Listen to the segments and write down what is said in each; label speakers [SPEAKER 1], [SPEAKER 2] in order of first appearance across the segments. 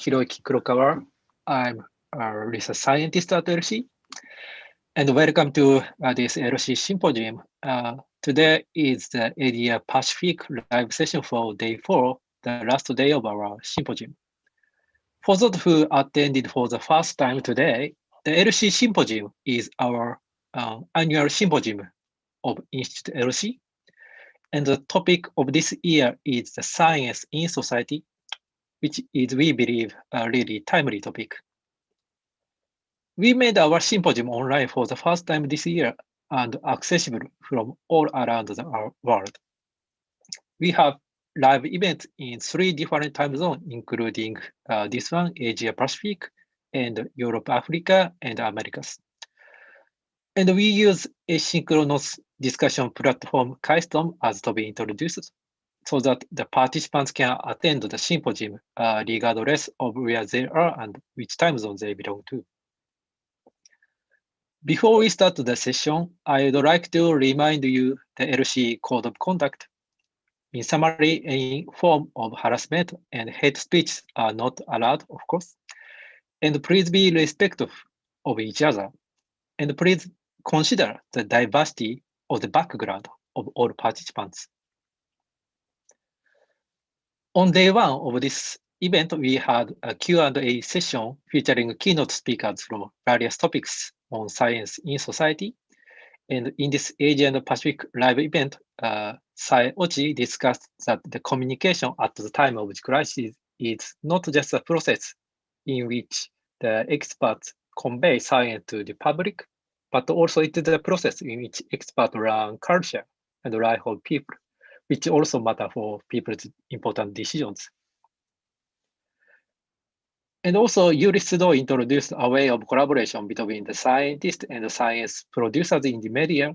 [SPEAKER 1] Hiroki Kurokawa. I'm a research scientist at ELSI, and welcome to this ELSI Symposium. Today is the Asia Pacific live session for day 4, the last day of our symposium. For those who attended for the first time today, the ELSI Symposium is our annual symposium of Institute ELSI, and the topic of this year is the science in society, which is, we believe, a really timely topic. We made our symposium online for the first time this year and accessible from all around the world. We have live events in 3 different time zones, including this one, Asia Pacific, and Europe, Africa, and Americas. And we use asynchronous discussion platform Kystom as to be introduced, so that the participants can attend the symposium regardless of where they are and which time zone they belong to. Before we start the session, I would like to remind you the ELSI Code of Conduct. In summary, any form of harassment and hate speech are not allowed, of course. And please be respectful of each other. And please consider the diversity of the background of all participants. On day 1 of this event, we had a Q&A session featuring keynote speakers from various topics on science in society. And in this Asia and Pacific live event, Sae Ochi discussed that the communication at the time of the crisis is not just a process in which the experts convey science to the public, but also it is a process in which experts learn culture and life of people, which also matter for people's important decisions. And also, Yuri Tsudo introduced a way of collaboration between the scientists and the science producers in the media.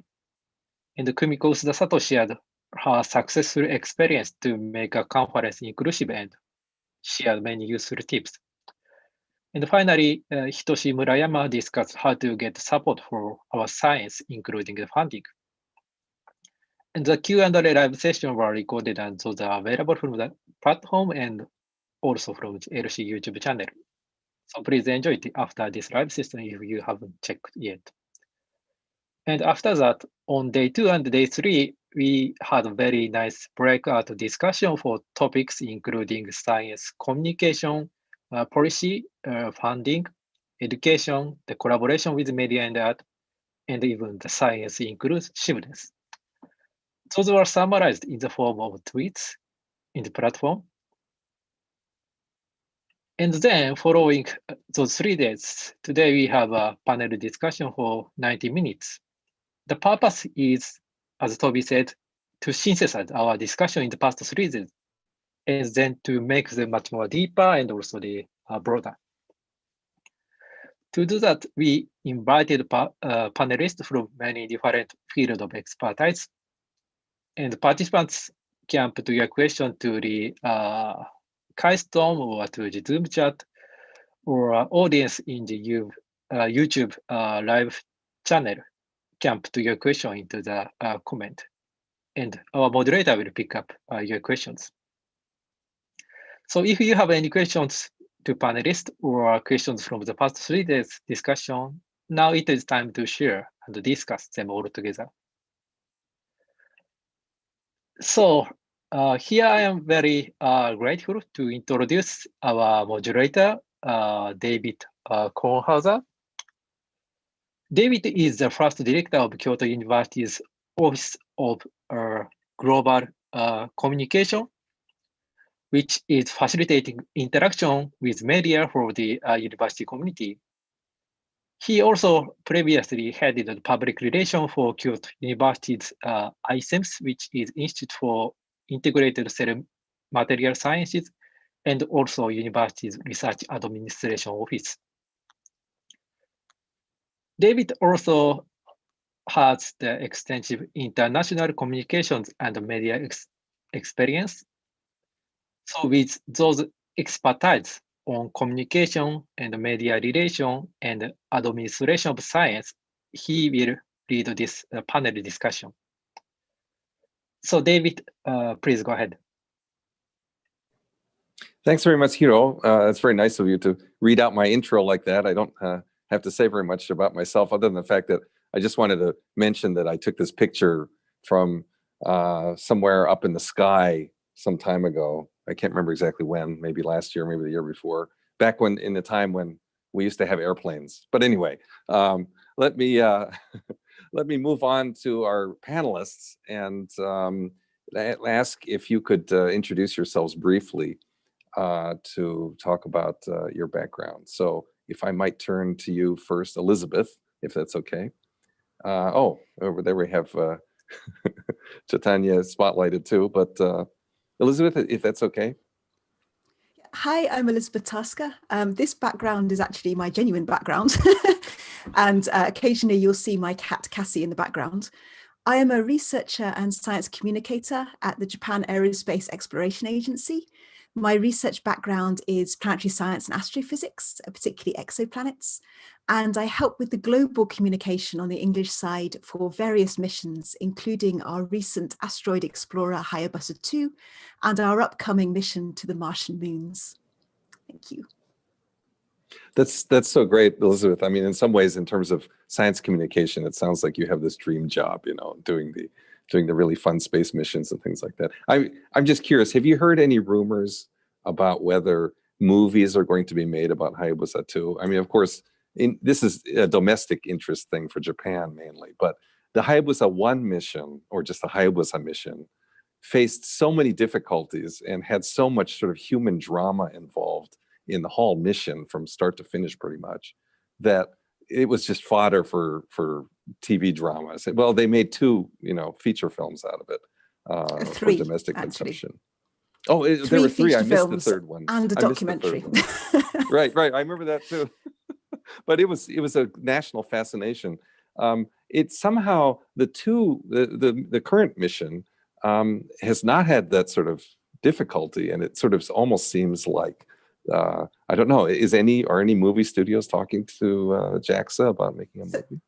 [SPEAKER 1] And Kumiko Sato shared her successful experience to make a conference inclusive and shared many useful tips. And finally, Hitoshi Murayama discussed how to get support for our science, including the funding. And the Q&A live session were recorded and those are available from the platform and also from the ELSI YouTube channel. So please enjoy it after this live session if you haven't checked yet. And after that, on day 2 and day 3, we had a very nice breakout discussion for topics including science communication, policy, funding, education, the collaboration with media and art, and even the science inclusiveness. Those were summarized in the form of tweets in the platform. And then following those 3 days, today we have a panel discussion for 90 minutes. The purpose is, as Toby said, to synthesize our discussion in the past 3 days, and then to make them much more deeper and also the broader. To do that, we invited panelists from many different fields of expertise, and participants can put your question to the Kystom or to the Zoom chat, or audience in the YouTube live channel can put your question into the comment, and our moderator will pick up your questions. So if you have any questions to panelists or questions from the past 3 days discussion, now it is time to share and discuss them all together. So here I am very grateful to introduce our moderator, David Kornhauser. David is the first director of Kyoto University's Office of Global Communication, which is facilitating interaction with media for the university community. He also previously headed the public relations for Kyoto University's ICEMS, which is Institute for Integrated Cell Material Sciences, and also university's Research Administration Office. David also has the extensive international communications and media experience. So with those expertise on communication and media relation and administration of science, he will lead this panel discussion. So David, please go ahead.
[SPEAKER 2] Thanks very much, Hiro. It's very nice of you to read out my intro like that. I don't have to say very much about myself other than the fact that I just wanted to mention that I took this picture from somewhere up in the sky some time ago. I can't remember exactly when, maybe last year, maybe the year before, back when in the time when we used to have airplanes. But anyway, let me let me move on to our panelists and ask if you could introduce yourselves briefly to talk about your background. So if I might turn to you first, Elizabeth, if that's okay. Oh, over there we have Chaitanya spotlighted too, but Elizabeth, if that's okay.
[SPEAKER 3] Hi, I'm Elizabeth Tasker. This background is actually my genuine background. And occasionally you'll see my cat Cassie in the background. I am a researcher and science communicator at the Japan Aerospace Exploration Agency. My research background is planetary science and astrophysics, particularly exoplanets, and I help with the global communication on the English side for various missions, including our recent asteroid explorer Hayabusa 2 and our upcoming mission to the Martian moons. Thank you.
[SPEAKER 2] That's so great, Elizabeth. I mean, in some ways, in terms of science communication, it sounds like you have this dream job, you know, doing the really fun space missions and things like that. I'm just curious, have you heard any rumors about whether movies are going to be made about Hayabusa 2? I mean, of course, this is a domestic interest thing for Japan mainly, but the Hayabusa 1 mission, or just the Hayabusa mission, faced so many difficulties and had so much sort of human drama involved in the whole mission from start to finish pretty much, that it was just fodder for TV dramas. Well, they made 2, you know, feature films out of it
[SPEAKER 3] 3,
[SPEAKER 2] for domestic
[SPEAKER 3] actually.
[SPEAKER 2] Consumption. Oh, there were 3. I missed the third one.
[SPEAKER 3] And a documentary.
[SPEAKER 2] Right. I remember that too. But it was a national fascination. It somehow the current mission has not had that sort of difficulty, and it sort of almost seems like I don't know. Are any movie studios talking to JAXA about making a movie?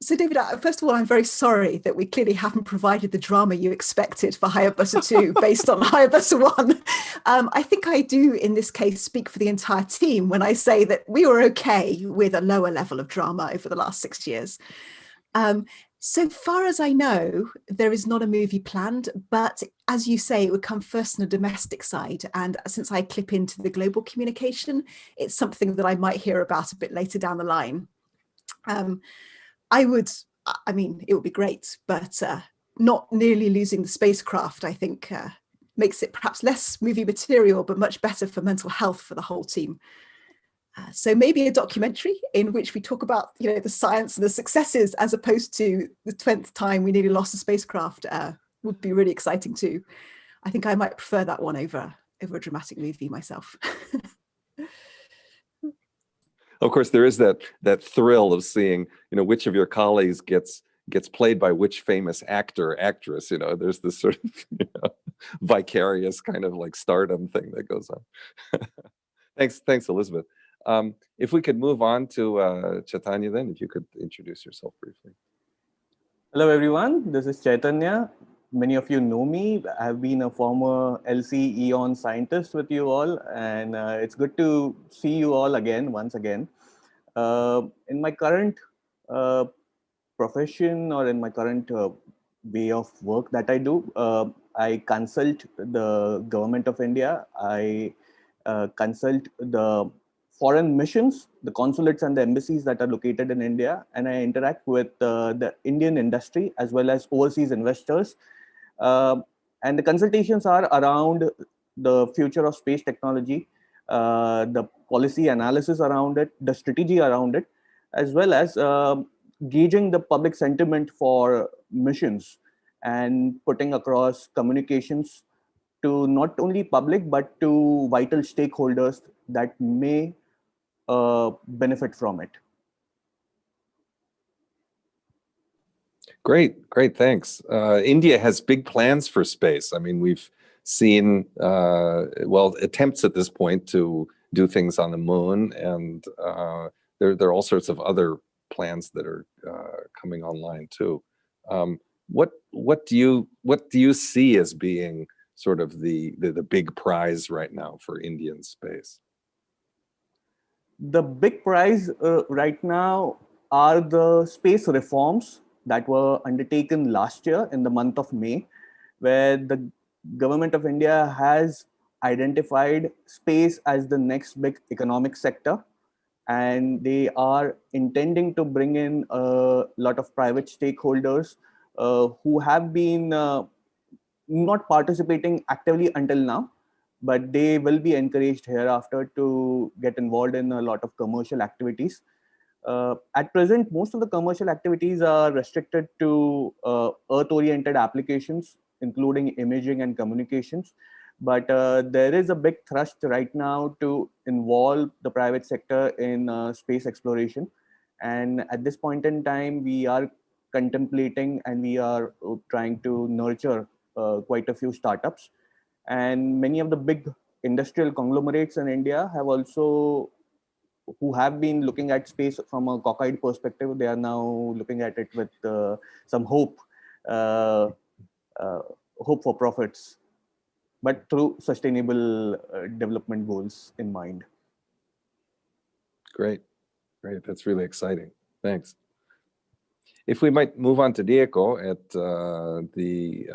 [SPEAKER 3] So David, first of all, I'm very sorry that we clearly haven't provided the drama you expected for Hayabusa 2 based on Hayabusa 1. I think I do, in this case, speak for the entire team when I say that we were okay with a lower level of drama over the last 6 years. So far as I know, there is not a movie planned, but as you say, it would come first on the domestic side. And since I clip into the global communication, it's something that I might hear about a bit later down the line. It would be great, but not nearly losing the spacecraft, I think, makes it perhaps less movie material, but much better for mental health for the whole team. So maybe a documentary in which we talk about, you know, the science and the successes, as opposed to the 20th time we nearly lost a spacecraft, would be really exciting too. I think I might prefer that one over a dramatic movie myself.
[SPEAKER 2] Of course, there is that thrill of seeing, you know, which of your colleagues gets played by which famous actor, actress. You know, there's this sort of vicarious kind of like stardom thing that goes on. Thanks, Elizabeth. If we could move on to Chaitanya, then, if you could introduce yourself briefly.
[SPEAKER 4] Hello, everyone. This is Chaitanya. Many of you know me. I have been a former ELSI EON scientist with you all, and it's good to see you all once again. In my current profession, or in my current way of work that I do, I consult the government of India. I consult the foreign missions, the consulates and the embassies that are located in India, and I interact with the Indian industry as well as overseas investors. And the consultations are around the future of space technology, the policy analysis around it, the strategy around it, as well as gauging the public sentiment for missions and putting across communications to not only public, but to vital stakeholders that may benefit from it.
[SPEAKER 2] Great, thanks. India has big plans for space. I mean, we've seen, attempts at this point to do things on the moon, and there are all sorts of other plans that are coming online too. What do you see as being sort of the big prize right now for Indian space?
[SPEAKER 4] The big prize right now are the space reforms that were undertaken last year in the month of May, where the government of India has identified space as the next big economic sector. And they are intending to bring in a lot of private stakeholders who have been not participating actively until now, but they will be encouraged hereafter to get involved in a lot of commercial activities. At present, most of the commercial activities are restricted to Earth-oriented applications, including imaging and communications. But there is a big thrust right now to involve the private sector in space exploration. And at this point in time, we are contemplating and we are trying to nurture quite a few startups. And many of the big industrial conglomerates in India have also, who have been looking at space from a cockeyed perspective, they are now looking at it with some hope, hope for profits, but through sustainable development goals in mind.
[SPEAKER 2] Great, great. That's really exciting. Thanks. If we might move on to Diego at the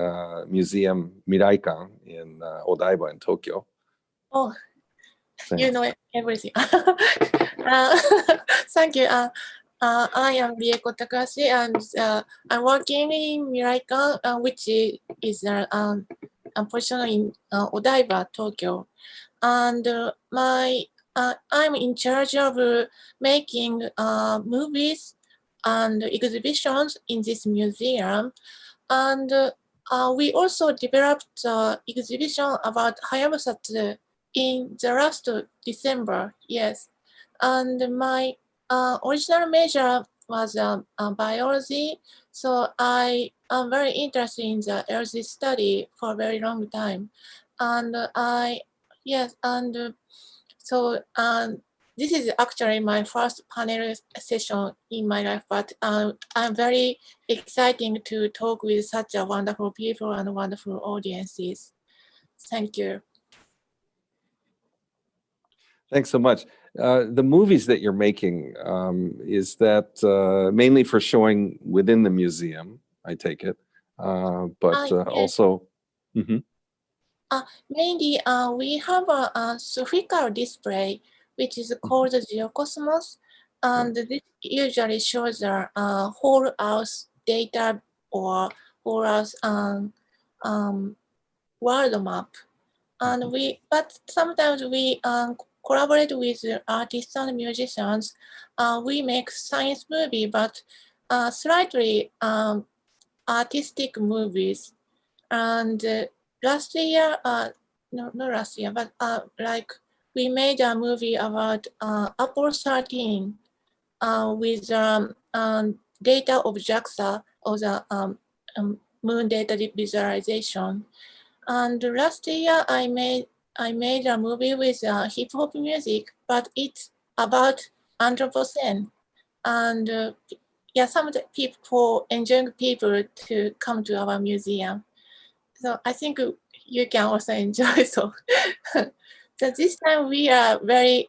[SPEAKER 2] Museum Miraikan in Odaiba in Tokyo.
[SPEAKER 5] Oh,
[SPEAKER 2] Thanks.
[SPEAKER 5] you know everything. Thank you. I am Diego Takashi, and I'm working in Miraikan, which is a position in Odaiba, Tokyo. And I'm in charge of making movies and exhibitions in this museum. And we also developed an exhibition about Hayabusa in the last December, yes. And my original major was biology, so I am very interested in the ELSI study for a very long time. And so this is actually my first panel session in my life, but I'm very excited to talk with such a wonderful people and wonderful audiences. Thank you.
[SPEAKER 2] Thanks so much. The movies that you're making, is that mainly for showing within the museum, I take it, but
[SPEAKER 5] yes.
[SPEAKER 2] also... Mm-hmm.
[SPEAKER 5] Mainly, we have a spherical display, which is called the Geocosmos, and this usually shows the whole Earth data or whole Earth world map. And but sometimes we collaborate with artists and musicians. We make science movie, but slightly artistic movies. And last year, not last year, but like we made a movie about Apollo 13 with data of JAXA, or the moon data visualization. And last year, I made a movie with hip hop music, but it's about Anthropocene. And yeah, some of the people enjoying people to come to our museum. So I think you can also enjoy. So this time we are very,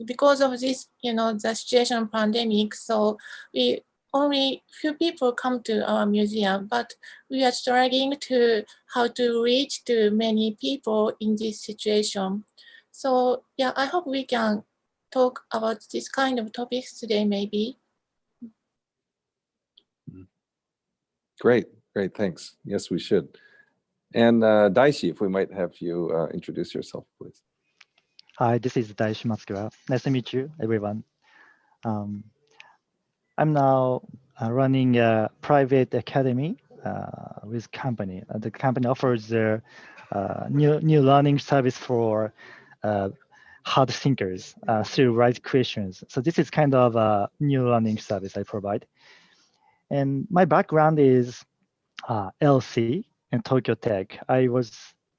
[SPEAKER 5] because of this, the situation pandemic, so we only few people come to our museum, but we are struggling to how to reach to many people in this situation. So yeah, I hope we can talk about this kind of topics today, maybe.
[SPEAKER 2] Great, great, thanks. Yes, we should. And Daishi, if we might have you introduce yourself, please.
[SPEAKER 6] Hi, this is Daishi Matsuura. Nice to meet you, everyone. I'm now running a private academy with company. The company offers a new learning service for hard thinkers through right questions. So this is kind of a new learning service I provide. And my background is ELSI in Tokyo Tech. I was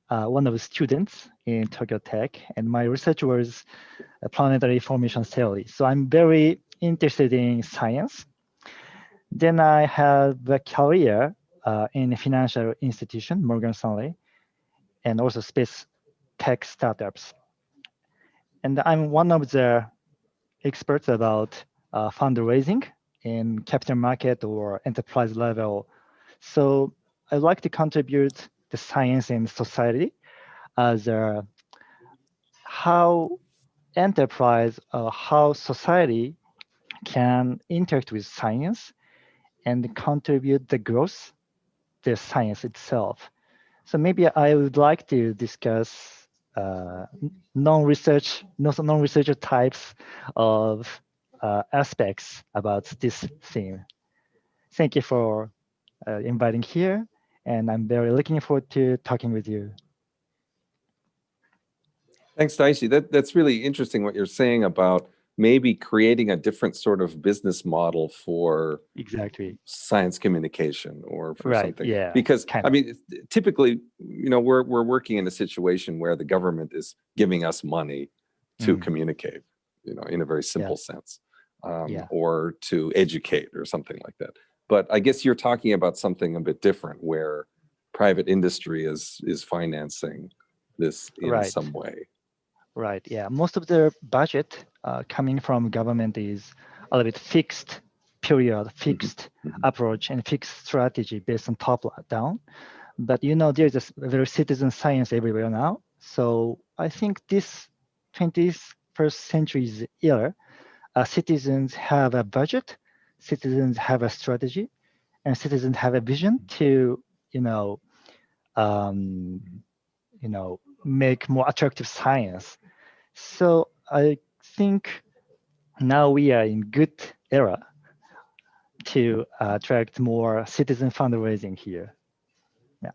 [SPEAKER 6] one of the students in Tokyo Tech, and my research was planetary formation theory. So I'm very interested in science. Then I have a career in a financial institution, Morgan Stanley. and also space tech startups. And I'm one of the experts about fundraising in capital market or enterprise level. So I'd like to contribute the science and society as how enterprise, how society can interact with science and contribute the growth, the science itself. So maybe I would like to discuss non-researcher types of aspects about this theme. Thank you for inviting here, and I'm very looking forward to talking with you.
[SPEAKER 2] Thanks, Daishi. That's really interesting what you're saying about maybe creating a different sort of business model for
[SPEAKER 6] exactly
[SPEAKER 2] science communication or for
[SPEAKER 6] right,
[SPEAKER 2] something.
[SPEAKER 6] Yeah,
[SPEAKER 2] because I mean, typically, we're working in a situation where the government is giving us money to communicate, in a very simple sense, or to educate or something like that. But I guess you're talking about something a bit different, where private industry is financing this in some way.
[SPEAKER 6] Right. Yeah. Most of the budget coming from government is a little bit fixed period, fixed approach, and fixed strategy based on top down. But there's a very citizen science everywhere now. So I think this 21st century's era, citizens have a budget, citizens have a strategy, and citizens have a vision to, make more attractive science. So I think now we are in good era to attract more citizen fundraising here.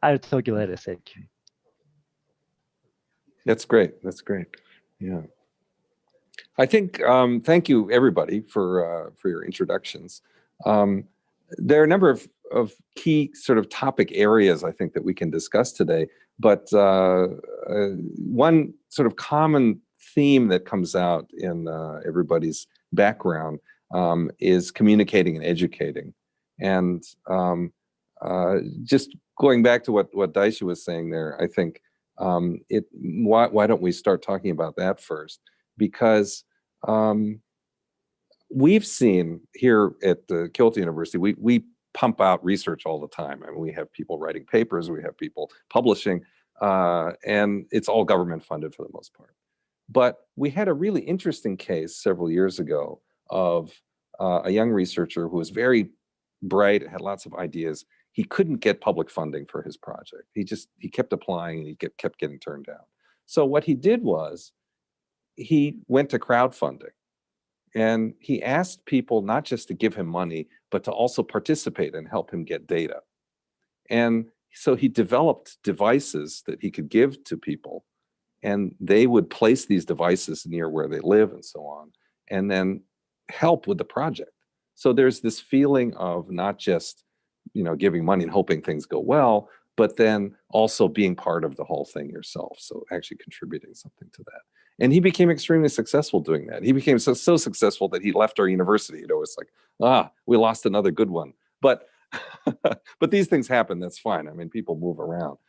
[SPEAKER 6] I'll talk to you later, thank you.
[SPEAKER 2] That's great. That's great. Yeah. I think, thank you everybody for your introductions. There are a number of key sort of topic areas I think that we can discuss today, but one sort of common theme that comes out in everybody's background is communicating and educating. And just going back to what Daishi was saying there, I think why don't we start talking about that first? Because we've seen here at the Kyoto University, we pump out research all the time. I mean, we have people writing papers, we have people publishing, and it's all government funded for the most part. But we had a really interesting case several years ago of a young researcher who was very bright, had lots of ideas. He couldn't get public funding for his project. He kept applying and he kept getting turned down. So what he did was he went to crowdfunding and he asked people not just to give him money, but to also participate and help him get data. And so he developed devices that he could give to people, and they would place these devices near where they live and so on, and then help with the project. So there's this feeling of not just, giving money and hoping things go well, but then also being part of the whole thing yourself. So actually contributing something to that. And he became extremely successful doing that. He became so successful that he left our university. It's like, we lost another good one. But but these things happen. That's fine. I mean, people move around.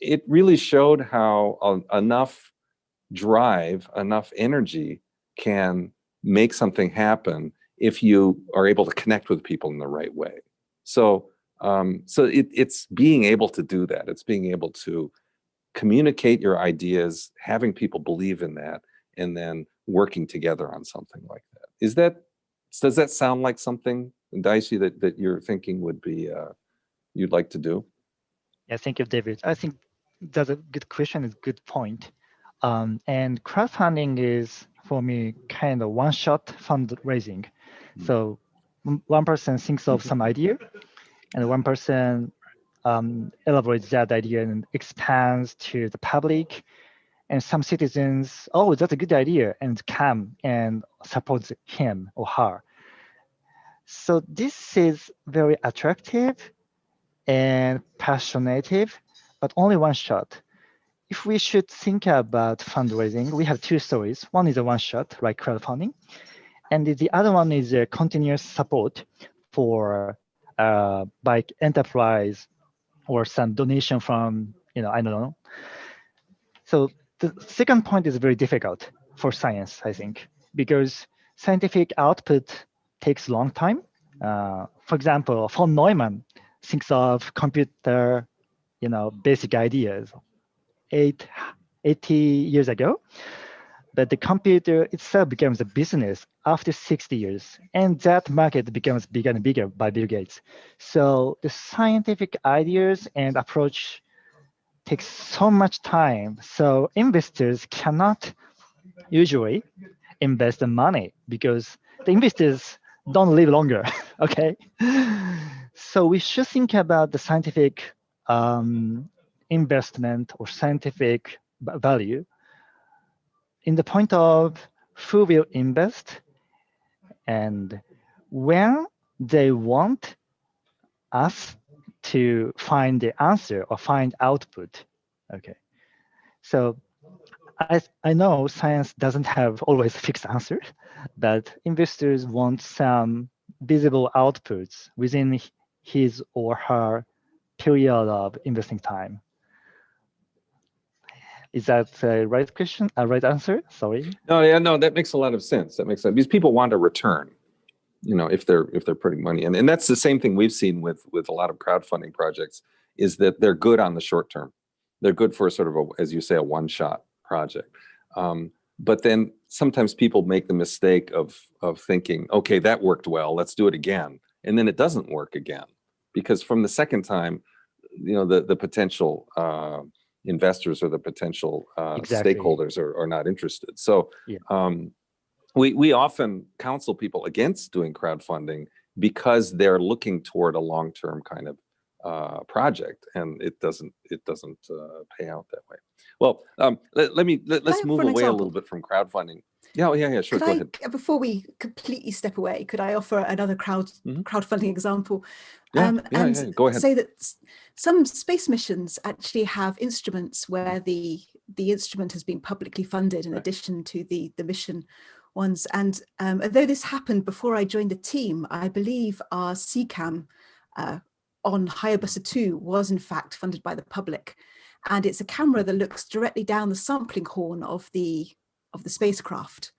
[SPEAKER 2] It really showed how enough drive, enough energy can make something happen if you are able to connect with people in the right way. So it's being able to do that. It's being able to communicate your ideas, having people believe in that, and then working together on something like that. Does that sound like something, Daishi, that you're thinking would be you'd like to do?
[SPEAKER 6] Yeah, thank you, David. I think that's a good question, a good point. And crowdfunding is, for me, kind of one-shot fundraising. So one person thinks of some idea, and one person elaborates that idea and expands to the public. And some citizens, oh, that's a good idea, and come and support him or her. So this is very attractive and passionate, but only one shot. If we should think about fundraising, we have two stories. One is a one shot, like crowdfunding, and the other one is a continuous support for by enterprise or some donation from, I don't know. So the second point is very difficult for science, I think, because scientific output takes a long time. For example, von Neumann thinks of computer, basic ideas 80 years ago, but the computer itself becomes a business after 60 years, and that market becomes bigger and bigger by Bill Gates. So the scientific ideas and approach takes so much time. So investors cannot usually invest the money because the investors don't live longer, okay? So we should think about the scientific investment or scientific value in the point of who will invest and when they want us to find the answer or find output. Okay, so I know science doesn't have always fixed answers, but investors want some visible outputs within his or her period of investing time. Is that a right question? A right answer? Sorry.
[SPEAKER 2] No, that makes a lot of sense. That makes sense because people want a return, if they're putting money in, and that's the same thing we've seen with a lot of crowdfunding projects, is that they're good on the short term. They're good for sort of as you say, a one-shot project. But then sometimes people make the mistake of thinking, okay, that worked well, let's do it again, and then it doesn't work again because from the second time, the potential investors or the potential
[SPEAKER 6] Exactly.
[SPEAKER 2] stakeholders are not interested. So
[SPEAKER 6] yeah.
[SPEAKER 2] We often counsel people against doing crowdfunding because they're looking toward a long-term kind of project, and it doesn't pay out that way. Well, let's move away a little bit from crowdfunding. Yeah, sure. Go ahead.
[SPEAKER 3] Before we completely step away, could I offer another crowdfunding example?
[SPEAKER 2] Yeah, go ahead.
[SPEAKER 3] Say that some space missions actually have instruments where the instrument has been publicly funded in addition to the mission ones. And although this happened before I joined the team, I believe our CCAM on Hayabusa 2 was in fact funded by the public. And it's a camera that looks directly down the sampling horn of the spacecraft.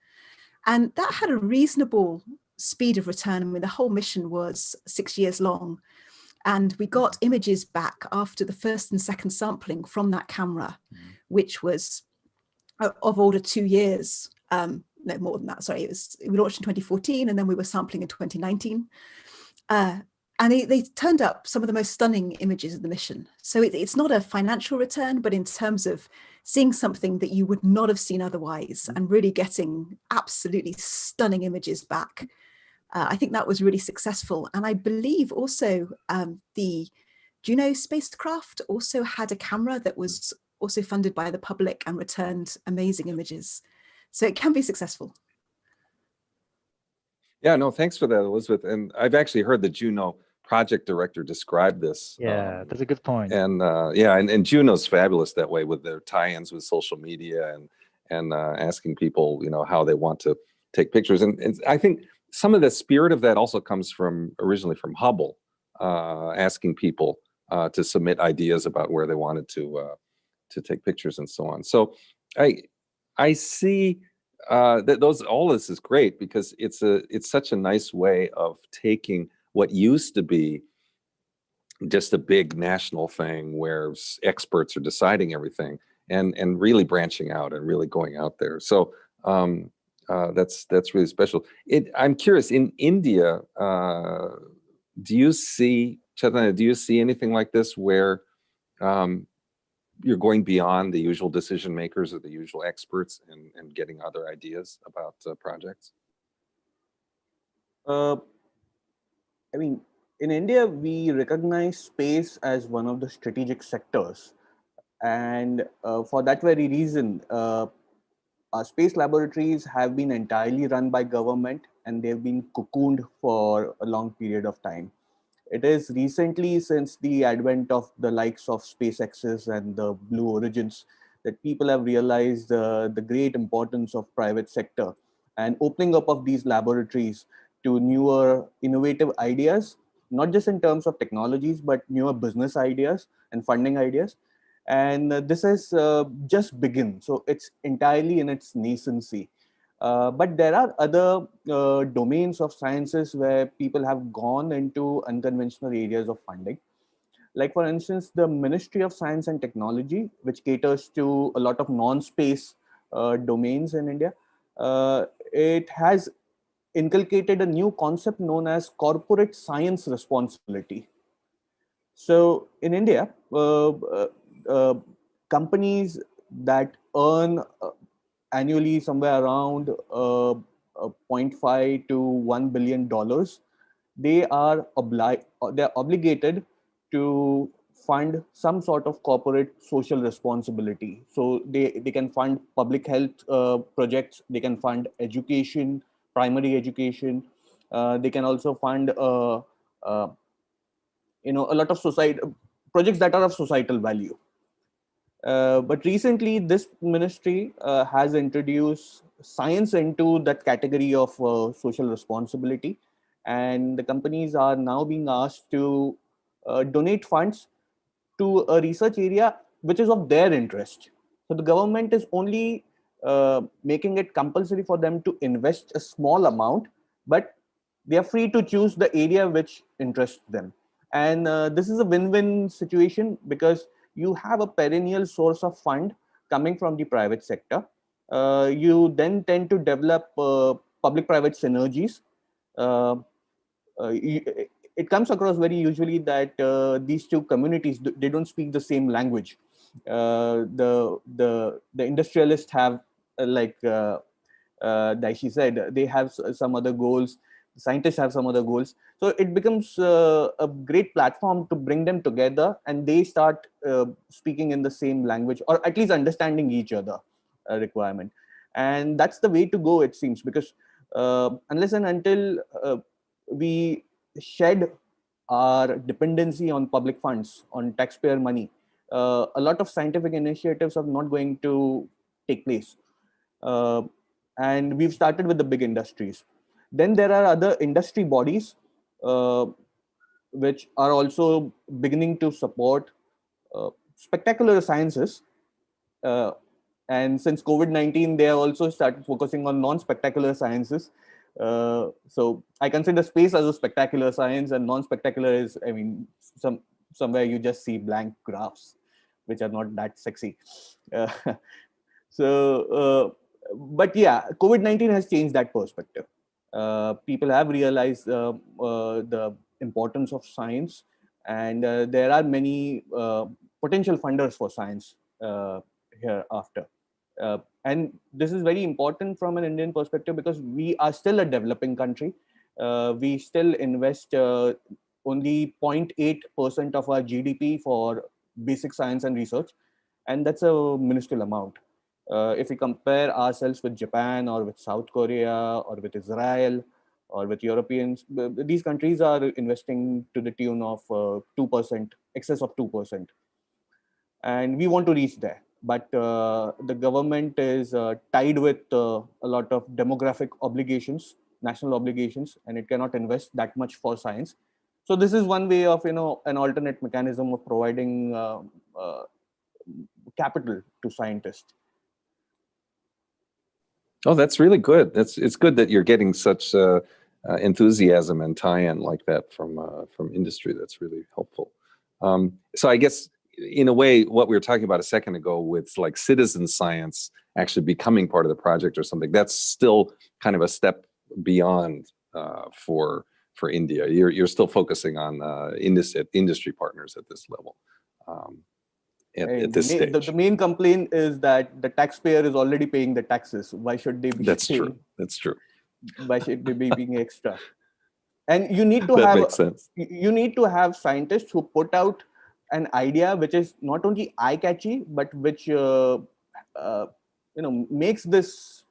[SPEAKER 3] And that had a reasonable speed of return. I mean, the whole mission was 6 years long. And we got images back after the first and second sampling from that camera, which was of order 2 years. No, more than that, sorry. We launched in 2014 and then we were sampling in 2019. And they turned up some of the most stunning images of the mission. So it's not a financial return, but in terms of seeing something that you would not have seen otherwise and really getting absolutely stunning images back. I think that was really successful. And I believe also the Juno spacecraft also had a camera that was also funded by the public and returned amazing images. So it can be successful.
[SPEAKER 2] Yeah, no, thanks for that, Elizabeth. And I've actually heard the Juno project director describe this.
[SPEAKER 6] Yeah, that's a good point.
[SPEAKER 2] And and Juno's fabulous that way with their tie-ins with social media and asking people, how they want to take pictures. And I think some of the spirit of that also comes originally from Hubble, asking people to submit ideas about where they wanted to take pictures and so on. So I see that all this is great because it's such a nice way of taking what used to be just a big national thing where experts are deciding everything and really branching out and really going out there. So that's really special. I'm curious, in India, do you see, Chaitanya, do you see anything like this where you're going beyond the usual decision makers or the usual experts and getting other ideas about projects?
[SPEAKER 4] I mean, in India, we recognize space as one of the strategic sectors. And for that very reason, our space laboratories have been entirely run by government and they've been cocooned for a long period of time. It is recently, since the advent of the likes of SpaceX's and the Blue Origins, that people have realized the great importance of private sector and opening up of these laboratories to newer innovative ideas not just in terms of technologies, but newer business ideas and funding ideas. And this has just begun. So it's entirely in its nascency. But there are other domains of sciences where people have gone into unconventional areas of funding. Like, for instance, the Ministry of Science and Technology, which caters to a lot of non-space domains in India, it has inculcated a new concept known as corporate science responsibility. So in India, uh, companies that earn annually somewhere around 0.5 to $1 billion, they're obligated to fund some sort of corporate social responsibility. So they can fund public health projects, they can fund education, primary education, they can also fund uh, a lot of society projects that are of societal value. But recently, this ministry has introduced science into that category of social responsibility, and the companies are now being asked to donate funds to a research area which is of their interest. So the government is only making it compulsory for them to invest a small amount, but they are free to choose the area which interests them. And this is a win-win situation because you have a perennial source of fund coming from the private sector. You then tend to develop public-private synergies. Uh, it comes across very usually that these two communities, they don't speak the same language. The industrialists have Daishi said, they have some other goals. Scientists have some other goals. So it becomes a great platform to bring them together, and they start speaking in the same language, or at least understanding each other requirement. And that's the way to go, it seems, because unless and until we shed our dependency on public funds, on taxpayer money, a lot of scientific initiatives are not going to take place. And we've started with the big industries. Then there are other industry bodies which are also beginning to support spectacular sciences. And since COVID-19, they have also started focusing on non-spectacular sciences. So I consider space as a spectacular science, and non-spectacular is, I mean, somewhere you just see blank graphs, which are not that sexy. But yeah, COVID-19 has changed that perspective. People have realized the importance of science, and there are many potential funders for science hereafter. And this is very important from an Indian perspective because we are still a developing country. We still invest only 0.8% of our GDP for basic science and research, and that's a minuscule amount. If we compare ourselves with Japan or with South Korea or with Israel or with Europeans, these countries are investing to the tune of 2%, excess of 2%. And we want to reach there. But the government is tied with a lot of demographic obligations, national obligations, and it cannot invest that much for science. So this is one way of, an alternate mechanism of providing capital to scientists.
[SPEAKER 2] Oh, that's really good. It's good that you're getting such enthusiasm and tie-in like that from industry. That's really helpful. So I guess in a way, what we were talking about a second ago with like citizen science actually becoming part of the project or something, that's still kind of a step beyond for India. You're still focusing on industry partners at this level. At this stage.
[SPEAKER 4] The main complaint is that the taxpayer is already paying the taxes. Why should they be
[SPEAKER 2] That's
[SPEAKER 4] paying?
[SPEAKER 2] True. That's true.
[SPEAKER 4] Why should they be being extra? And you need to
[SPEAKER 2] makes sense.
[SPEAKER 4] You need to have scientists who put out an idea which is not only eye-catchy, but which makes this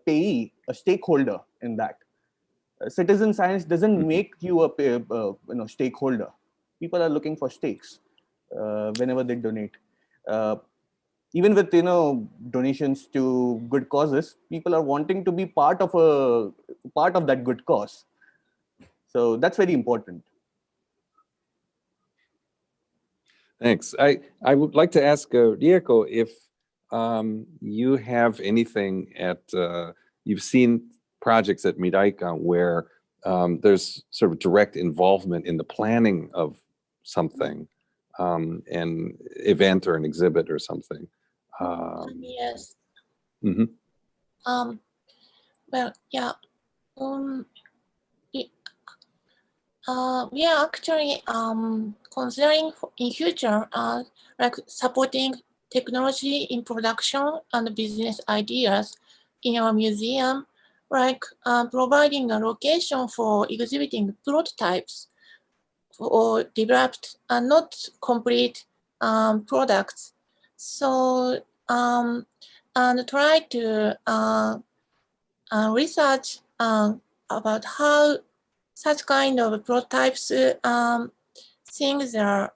[SPEAKER 4] payee a stakeholder in that. Citizen science doesn't make you a stakeholder. People are looking for stakes whenever they donate. Even with donations to good causes, people are wanting to be part of that good cause. So that's very important.
[SPEAKER 2] Thanks. I would like to ask Rieko if you have anything at, you've seen projects at Miraikan where there's sort of direct involvement in the planning of something, an event or an exhibit or something.
[SPEAKER 5] Yes.
[SPEAKER 2] Mm-hmm.
[SPEAKER 5] Well, yeah. We are actually considering in future like supporting technology in production and business ideas in our museum, like providing a location for exhibiting prototypes or developed and not complete products. So and try to research about how such kind of prototypes things are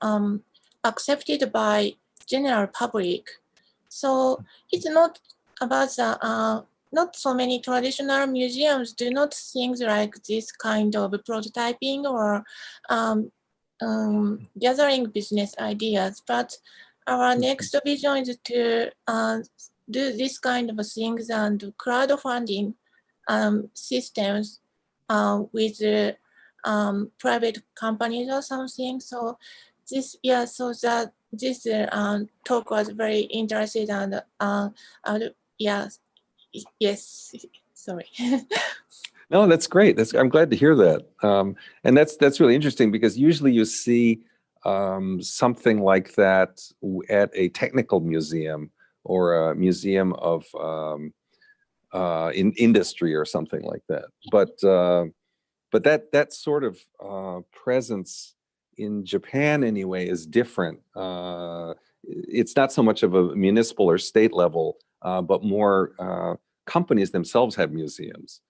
[SPEAKER 5] accepted by general public. So it's not about the not so many traditional museums do not things like this kind of prototyping or gathering business ideas, but our next vision is to do this kind of things and crowdfunding systems with private companies or something. So this, yeah, so that this talk was very interesting and yeah, yes, sorry.
[SPEAKER 2] No, that's great. I'm glad to hear that. And that's really interesting because usually you see something like that at a technical museum or a museum of in industry or something like that. But that sort of presence in Japan anyway is different. It's not so much of a municipal or state level, but more companies themselves have museums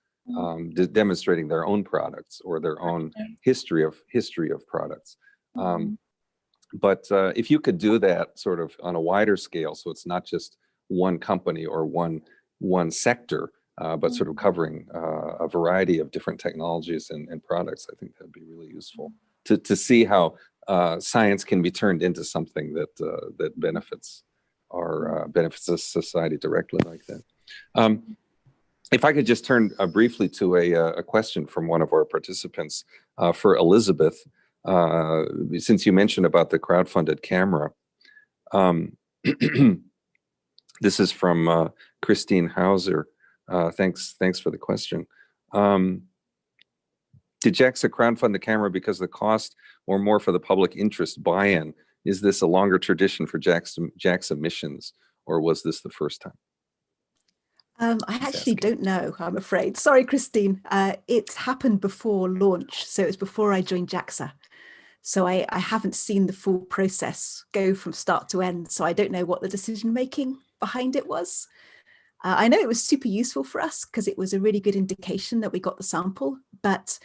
[SPEAKER 2] demonstrating their own products or their own history of products. But if you could do that sort of on a wider scale, so it's not just one company or one sector, but sort of covering a variety of different technologies and products, I think that'd be really useful to see how science can be turned into something that benefits the society directly like that. If I could just turn briefly to a question from one of our participants for Elizabeth, since you mentioned about the crowdfunded camera. This is from Christine Hauser. Thanks for the question. Did JAXA crowdfund the camera because of the cost or more for the public interest buy-in? Is this a longer tradition for JAXA missions, or was this the first time?
[SPEAKER 3] I actually don't know, I'm afraid. Sorry, Christine. It happened before launch, so it was before I joined JAXA. So I haven't seen the full process go from start to end, so I don't know what the decision-making behind it was. I know it was super useful for us because it was a really good indication that we got the sample, but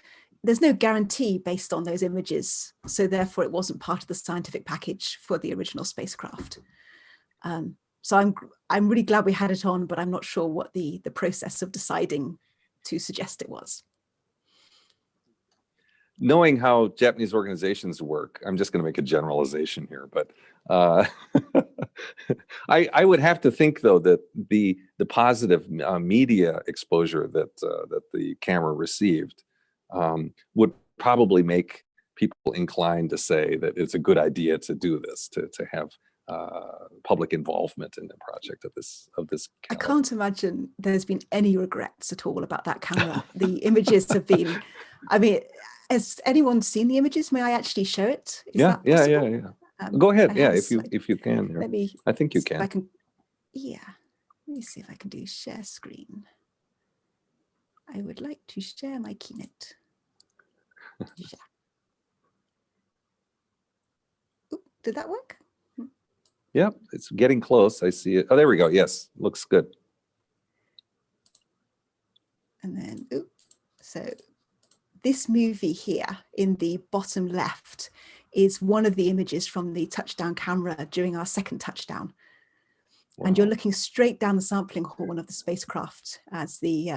[SPEAKER 3] there's no guarantee based on those images. So therefore it wasn't part of the scientific package for the original spacecraft. So I'm really glad we had it on, but I'm not sure what the process of deciding to suggest it was.
[SPEAKER 2] Knowing how Japanese organizations work, I'm just going to make a generalization here, but I would have to think though that the positive media exposure that the camera received would probably make people inclined to say that it's a good idea to do this, to have public involvement in the project of this caliber.
[SPEAKER 3] I can't imagine there's been any regrets at all about that camera. The images have been, I mean, has anyone seen the images? May I actually show it? Is that possible?
[SPEAKER 2] Yeah. Go ahead. Yeah, if you can.
[SPEAKER 3] Let me.
[SPEAKER 2] I think you can.
[SPEAKER 3] Yeah. Let me see if I can do share screen. I would like to share my keynote. Share. Oop, did that work?
[SPEAKER 2] Yep, it's getting close. I see it. Oh, there we go. Yes, looks good.
[SPEAKER 3] And then, oop, so this movie here in the bottom left is one of the images from the touchdown camera during our second touchdown. Wow. And you're looking straight down the sampling horn of the spacecraft as the,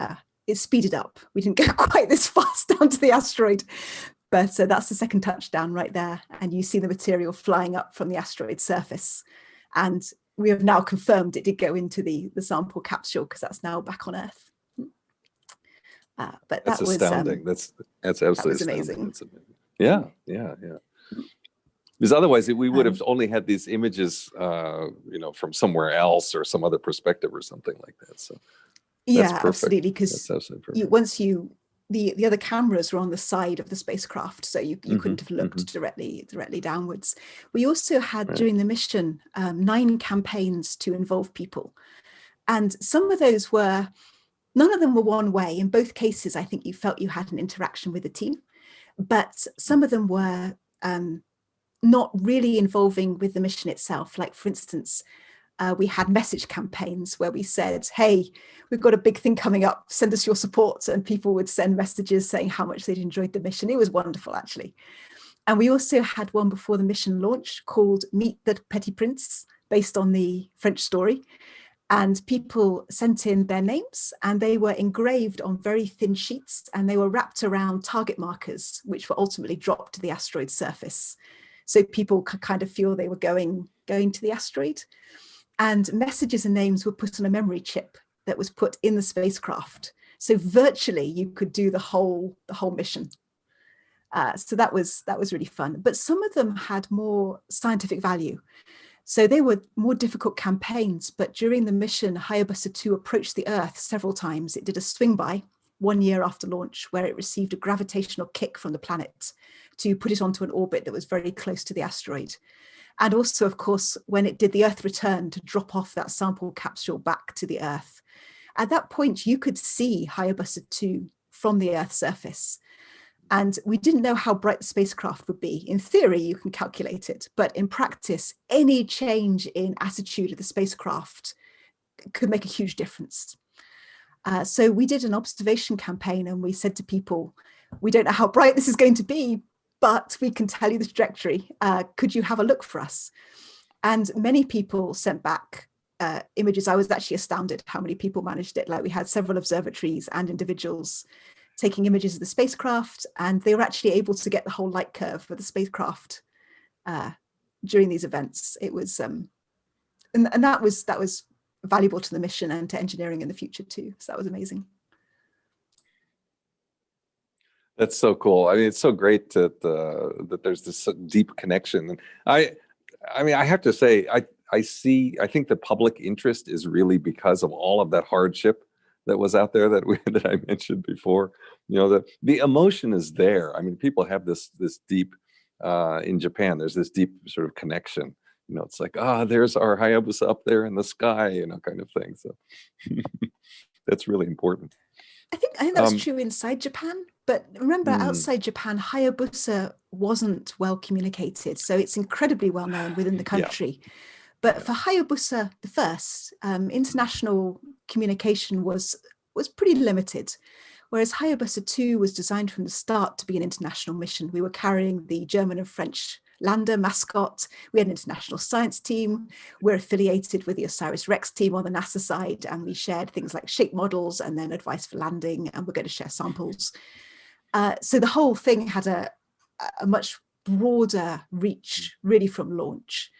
[SPEAKER 3] it's speeded up. We didn't go quite this fast down to the asteroid, But that's the second touchdown right there. And you see the material flying up from the asteroid surface. And we have now confirmed it did go into the sample capsule because that's now back on Earth. But
[SPEAKER 2] that's
[SPEAKER 3] that
[SPEAKER 2] astounding.
[SPEAKER 3] Was,
[SPEAKER 2] that's absolutely
[SPEAKER 3] was
[SPEAKER 2] astounding.
[SPEAKER 3] amazing.
[SPEAKER 2] That's amazing. Yeah. Because otherwise we would have only had these images, from somewhere else or some other perspective or something like that. So that's perfect.
[SPEAKER 3] Absolutely. Because the other cameras were on the side of the spacecraft, so you couldn't have looked directly downwards. We also had during the mission 9 campaigns to involve people, and some of those were. None of them were one way. In both cases, I think you felt you had an interaction with the team, but some of them were not really involving with the mission itself. Like, for instance, we had message campaigns where we said, hey, we've got a big thing coming up, send us your support. And people would send messages saying how much they'd enjoyed the mission. It was wonderful, actually. And we also had one before the mission launch called Meet the Petit Prince, based on the French story. And people sent in their names, and they were engraved on very thin sheets, and they were wrapped around target markers, which were ultimately dropped to the asteroid surface. So people could kind of feel they were going to the asteroid. And messages and names were put on a memory chip that was put in the spacecraft. So virtually you could do the whole mission. So that was really fun. But some of them had more scientific value. So they were more difficult campaigns, but during the mission, Hayabusa 2 approached the Earth several times. It did a swing by 1 year after launch, where it received a gravitational kick from the planet to put it onto an orbit that was very close to the asteroid. And also, of course, when it did the Earth return to drop off that sample capsule back to the Earth. At that point, you could see Hayabusa 2 from the Earth's surface. And we didn't know how bright the spacecraft would be. In theory, you can calculate it, but in practice, any change in attitude of the spacecraft could make a huge difference. So we did an observation campaign, and we said to people, we don't know how bright this is going to be, but we can tell you the trajectory. Could you have a look for us? And many people sent back images. I was actually astounded how many people managed it. Like, we had several observatories and individuals taking images of the spacecraft, and they were actually able to get the whole light curve for the spacecraft during these events. It was, and that was valuable to the mission and to engineering in the future too. So that was amazing.
[SPEAKER 2] That's so cool. I mean, it's so great that there's this deep connection. And I mean, I have to say, I think the public interest is really because of all of that hardship that was out there that I mentioned before. The emotion is there. I mean, people have this deep in Japan. There's this deep sort of connection. It's like, there's our Hayabusa up there in the sky, kind of thing. So that's really important.
[SPEAKER 3] I think that's true inside Japan. But remember, outside Japan, Hayabusa wasn't well communicated. So it's incredibly well known within the country. Yeah. But for Hayabusa the first, international communication was pretty limited. Whereas Hayabusa 2 was designed from the start to be an international mission. We were carrying the German and French lander mascot. We had an international science team. We're affiliated with the OSIRIS-REx team on the NASA side, and we shared things like shape models and then advice for landing, and we're going to share samples. So the whole thing had a much broader reach, really, from launch.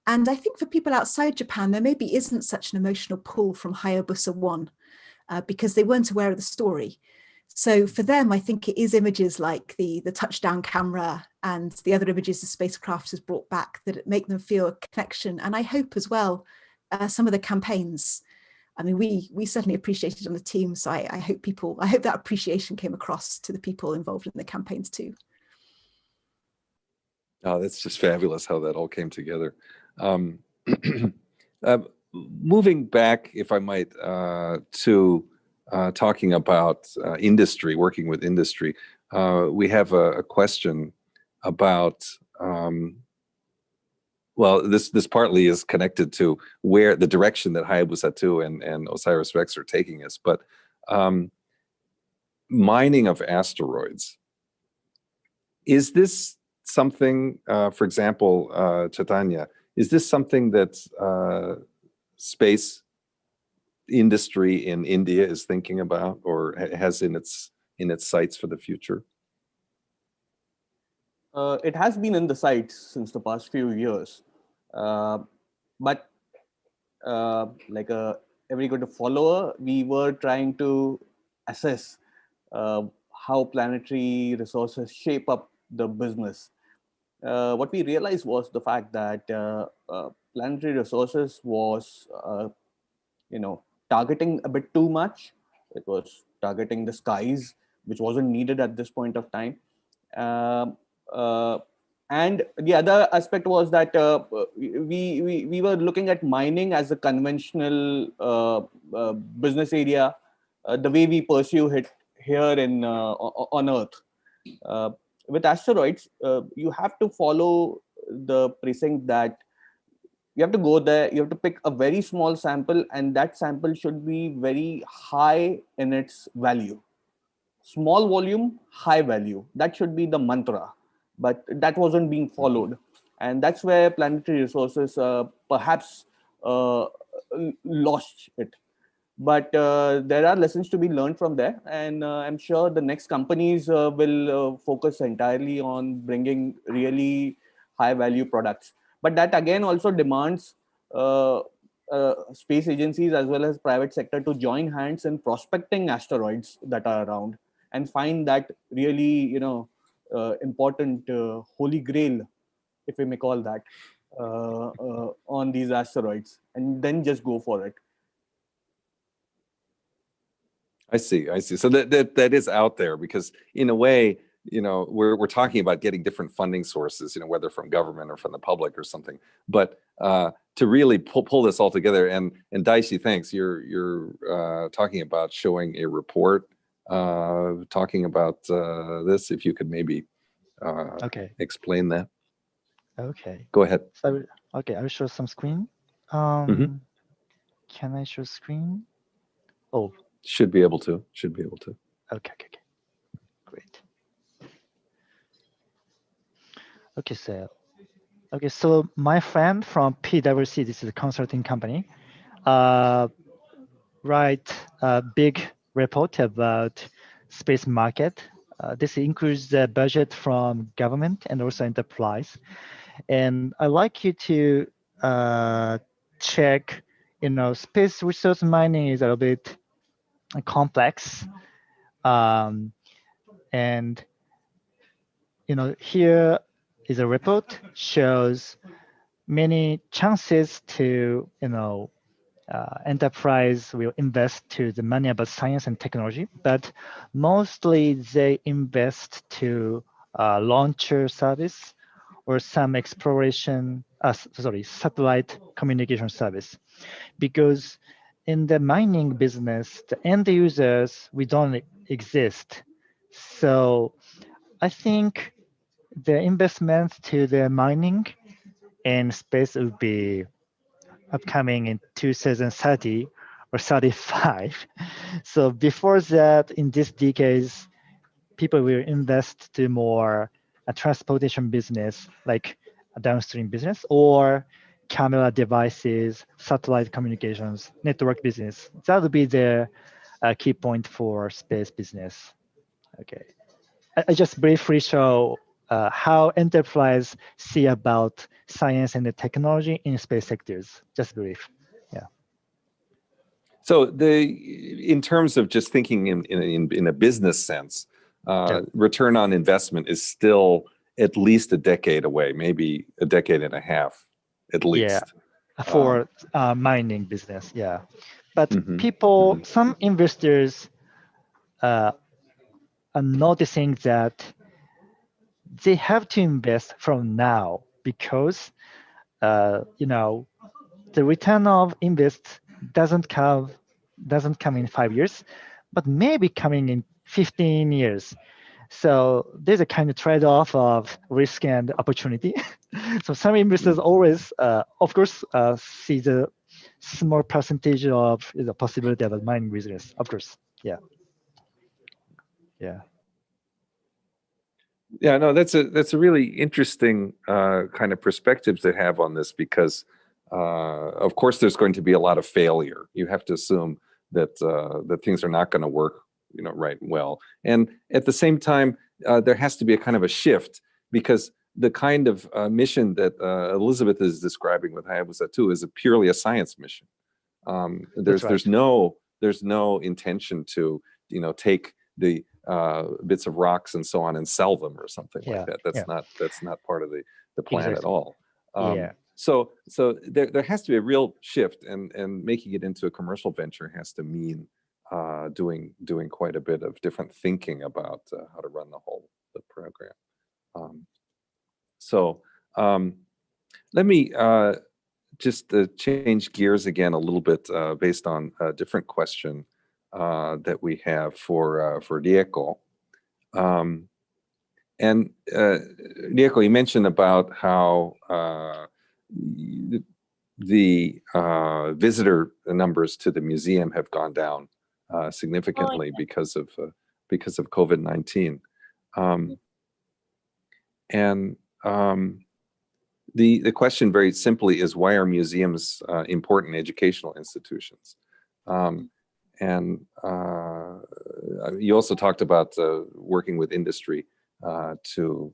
[SPEAKER 3] And I think for people outside Japan, there maybe isn't such an emotional pull from Hayabusa 1 because they weren't aware of the story. So for them, I think it is images like the touchdown camera and the other images the spacecraft has brought back that make them feel a connection. And I hope as well, some of the campaigns, I mean, we certainly appreciate it on the team. So I hope that appreciation came across to the people involved in the campaigns too.
[SPEAKER 2] Oh, that's just fabulous how that all came together. Moving back, if I might, to talking about industry, working with industry, we have a question about, well, this partly is connected to where the direction that Hayabusa 2 and OSIRIS-REx are taking us, but mining of asteroids, is this something, for example, Chaitanya, is this something that space industry in India is thinking about or has in its sights for the future?
[SPEAKER 4] It has been in the sights since the past few years, but like every good follower, we were trying to assess how planetary resources shape up the business. What we realized was the fact that planetary resources was, targeting a bit too much. It was targeting the skies, which wasn't needed at this point of time. Um, uh, and the other aspect was that we were looking at mining as a conventional business area, the way we pursue it here on Earth. Uh, with asteroids, you have to follow the precinct that you have to go there, you have to pick a very small sample, and that sample should be very high in its value. Small volume, high value. That should be the mantra, but that wasn't being followed. And that's where planetary resources perhaps lost it. But there are lessons to be learned from there, and I'm sure the next companies will focus entirely on bringing really high value products. But that again also demands uh, space agencies as well as private sector to join hands in prospecting asteroids that are around and find that really important holy grail, if we may call that, on these asteroids, and then just go for it.
[SPEAKER 2] I see. So that is out there, because in a way, we're talking about getting different funding sources, whether from government or from the public or something. But to really pull this all together, and Daishi, thanks. You're talking about showing a report, talking about this. If you could maybe
[SPEAKER 6] Okay.
[SPEAKER 2] explain that.
[SPEAKER 6] Okay.
[SPEAKER 2] Go ahead.
[SPEAKER 6] So, okay, I'll show some screen. Can I show screen? Oh.
[SPEAKER 2] Should be able to.
[SPEAKER 6] Okay. Great. Okay, so my friend from PwC, this is a consulting company, write a big report about space market. This includes the budget from government and also enterprise. And I'd like you to check, space resource mining is a little bit complex. And, here is a report, shows many chances to, enterprise will invest to the money about science and technology, but mostly they invest to launcher service or some exploration, satellite communication service. Because in the mining business, the end users, we don't exist. So I think the investment to the mining and space will be upcoming in 2030 or 35. So before that, in this decades, people will invest to more a transportation business, like a downstream business, or camera devices, satellite communications, network business. That would be the key point for space business. Okay. I just briefly show how enterprise see about science and the technology in space sectors. Just brief. Yeah.
[SPEAKER 2] So in terms of just thinking in a business sense, return on investment is still at least a decade away, maybe a decade and a half, at least.
[SPEAKER 6] Yeah, for mining business, yeah. But people, some investors are noticing that they have to invest from now because, the return of invest doesn't come in 5 years, but maybe coming in 15 years. So there's a kind of trade-off of risk and opportunity. So some investors always, of course, see the small percentage of the possibility of a mining business. Of course, yeah.
[SPEAKER 2] Yeah, no, that's a really interesting kind of perspective to have on this, because of course there's going to be a lot of failure. You have to assume that that things are not going to work, right well. And at the same time, there has to be a kind of a shift because the kind of mission that Elizabeth is describing with Hayabusa 2 is purely a science mission. There's no intention to take the bits of rocks and so on and sell them or something like that. That's not part of the plan at all. So there has to be a real shift, and making it into a commercial venture has to mean doing quite a bit of different thinking about how to run the program. Let me just change gears again a little bit based on a different question that we have for Rieko. And Rieko, you mentioned about how the visitor numbers to the museum have gone down significantly because of COVID-19. The question very simply is, why are museums important educational institutions? And you also talked about working with industry to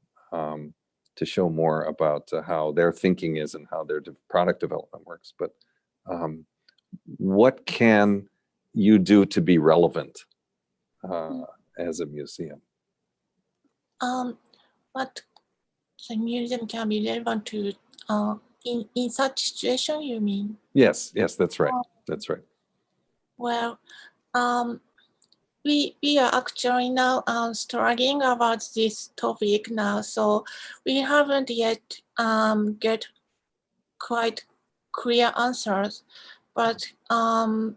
[SPEAKER 2] show more about how their thinking is and how their product development works. But what can you do to be relevant as a museum?
[SPEAKER 5] What the museum can be relevant to in such situation, you mean?
[SPEAKER 2] Yes, that's right. That's right.
[SPEAKER 5] Well, we are actually now struggling about this topic now, so we haven't yet get quite clear answers. But well,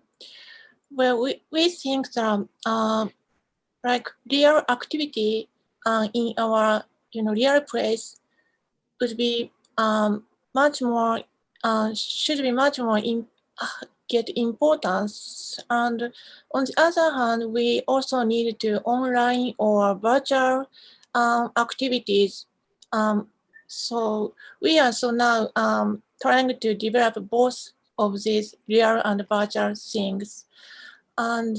[SPEAKER 5] we think that like real activity in our real place would be much more should be much more get importance. And on the other hand, we also need to online or virtual activities. So we are now trying to develop both of these real and virtual things. And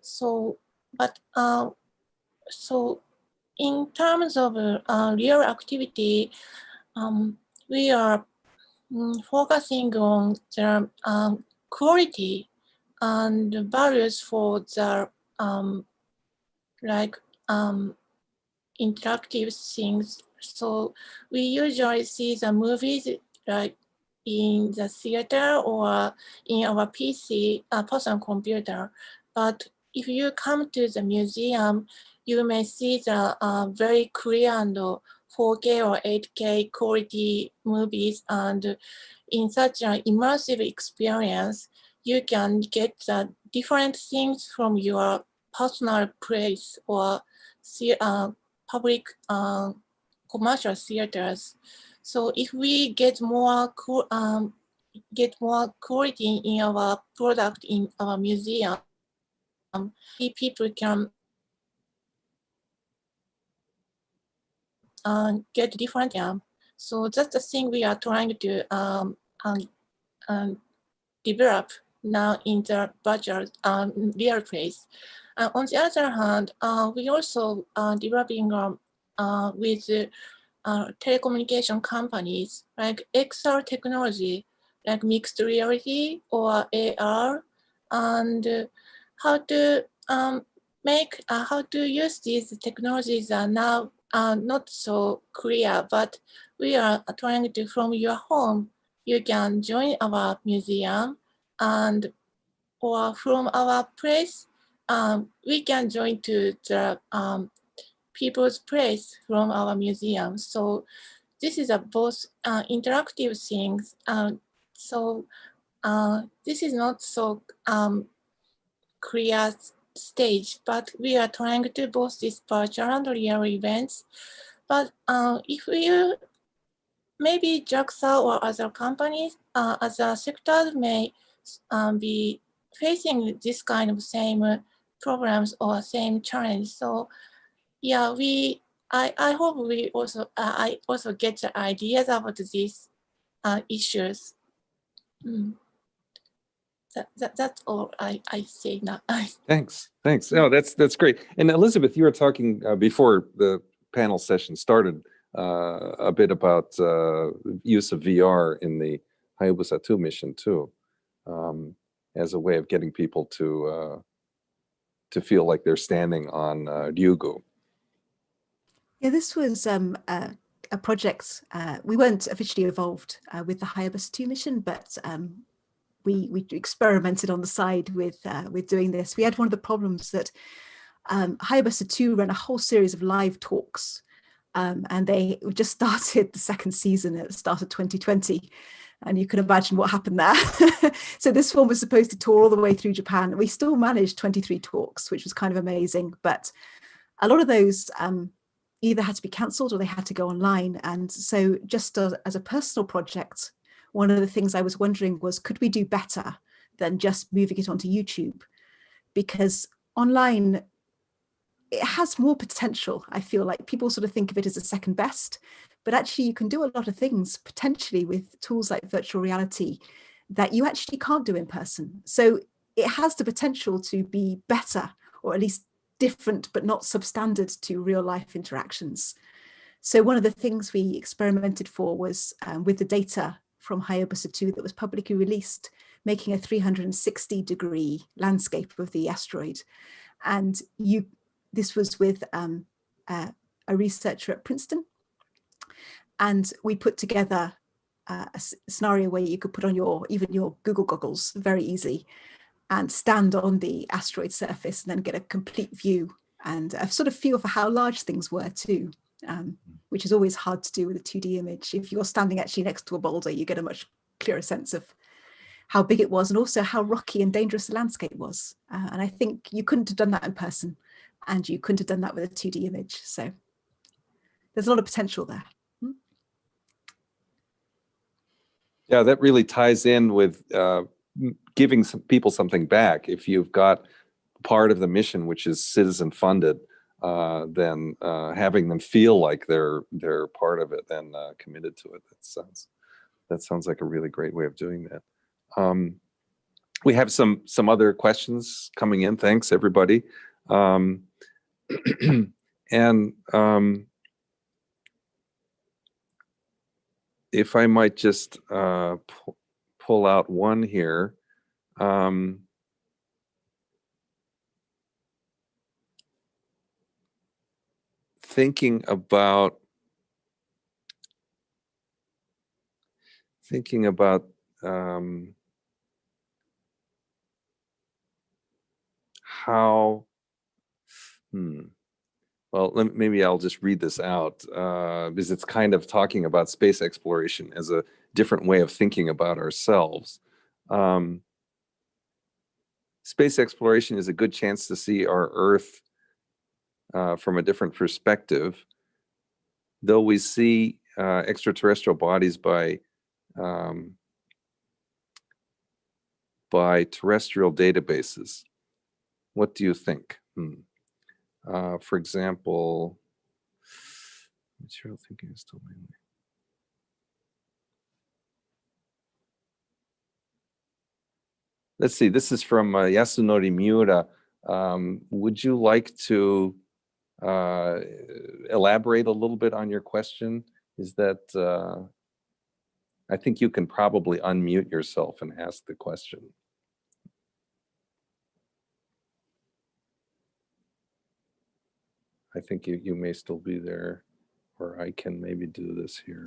[SPEAKER 5] so in terms of real activity, we are focusing on the quality and values for the interactive things. So we usually see the movies like in the theater or in our PC, personal computer. But if you come to the museum, you may see the very clear and 4K or 8K quality movies, and in such an immersive experience, you can get the different things from your personal place or public commercial theaters. So if we get more quality in our product in our museum, people can get different. So that's the thing we are trying to develop now in the virtual real place. On the other hand, we also developing with telecommunication companies like XR technology, like mixed reality or AR, and how to how to use these technologies are now not so clear, but we are trying to, from your home, you can join our museum, and or from our place, we can join to the people's place from our museum. So this is a both interactive things. So this is not so clear stage, but we are trying to both this virtual and real events. But if you maybe JAXA or other companies, other sectors may be facing this kind of same problems or same challenge. So yeah, I hope we also I also get the ideas about these issues. That's all I say now.
[SPEAKER 2] Thanks. No, that's great. And Elizabeth, you were talking before the panel session started a bit about use of VR in the Hayabusa 2 mission too, as a way of getting people to feel like they're standing on Ryugu.
[SPEAKER 3] Yeah, this was a project. We weren't officially involved with the Hayabusa 2 mission, but we experimented on the side with doing this. We had one of the problems that Hayabusa 2 ran a whole series of live talks, and they just started the second season at the start of 2020. And you can imagine what happened there. So this one was supposed to tour all the way through Japan. We still managed 23 talks, which was kind of amazing. But a lot of those either had to be cancelled or they had to go online. And so just as a personal project, one of the things I was wondering was, could we do better than just moving it onto YouTube? Because online, it has more potential. I feel like people sort of think of it as a second best, but actually you can do a lot of things potentially with tools like virtual reality that you actually can't do in person. So it has the potential to be better, or at least different, but not substandard to real life interactions. So one of the things we experimented for was with the data from Hayabusa 2 that was publicly released, making a 360-degree landscape of the asteroid. And this was with a researcher at Princeton. And we put together a scenario where you could put on even your Google goggles very easily and stand on the asteroid surface and then get a complete view and a sort of feel for how large things were too, which is always hard to do with a 2D image. If you're standing actually next to a boulder, you get a much clearer sense of how big it was and also how rocky and dangerous the landscape was. And I think you couldn't have done that in person, and you couldn't have done that with a 2D image. So there's a lot of potential there.
[SPEAKER 2] Yeah, that really ties in with giving some people something back. If you've got part of the mission which is citizen funded, then having them feel like they're part of it and committed to it. That sounds like a really great way of doing that. We have some other questions coming in. Thanks, everybody. And if I might just pull out one here. Thinking about how, well, maybe I'll just read this out because it's kind of talking about space exploration as a different way of thinking about ourselves. Space exploration is a good chance to see our Earth from a different perspective. Though we see extraterrestrial bodies by terrestrial databases. What do you think? For example, material thinking is still mainly. Let's see, this is from Yasunori Miura. Would you like to elaborate a little bit on your question? Is that, I think you can probably unmute yourself and ask the question. I think you may still be there, or I can maybe do this here.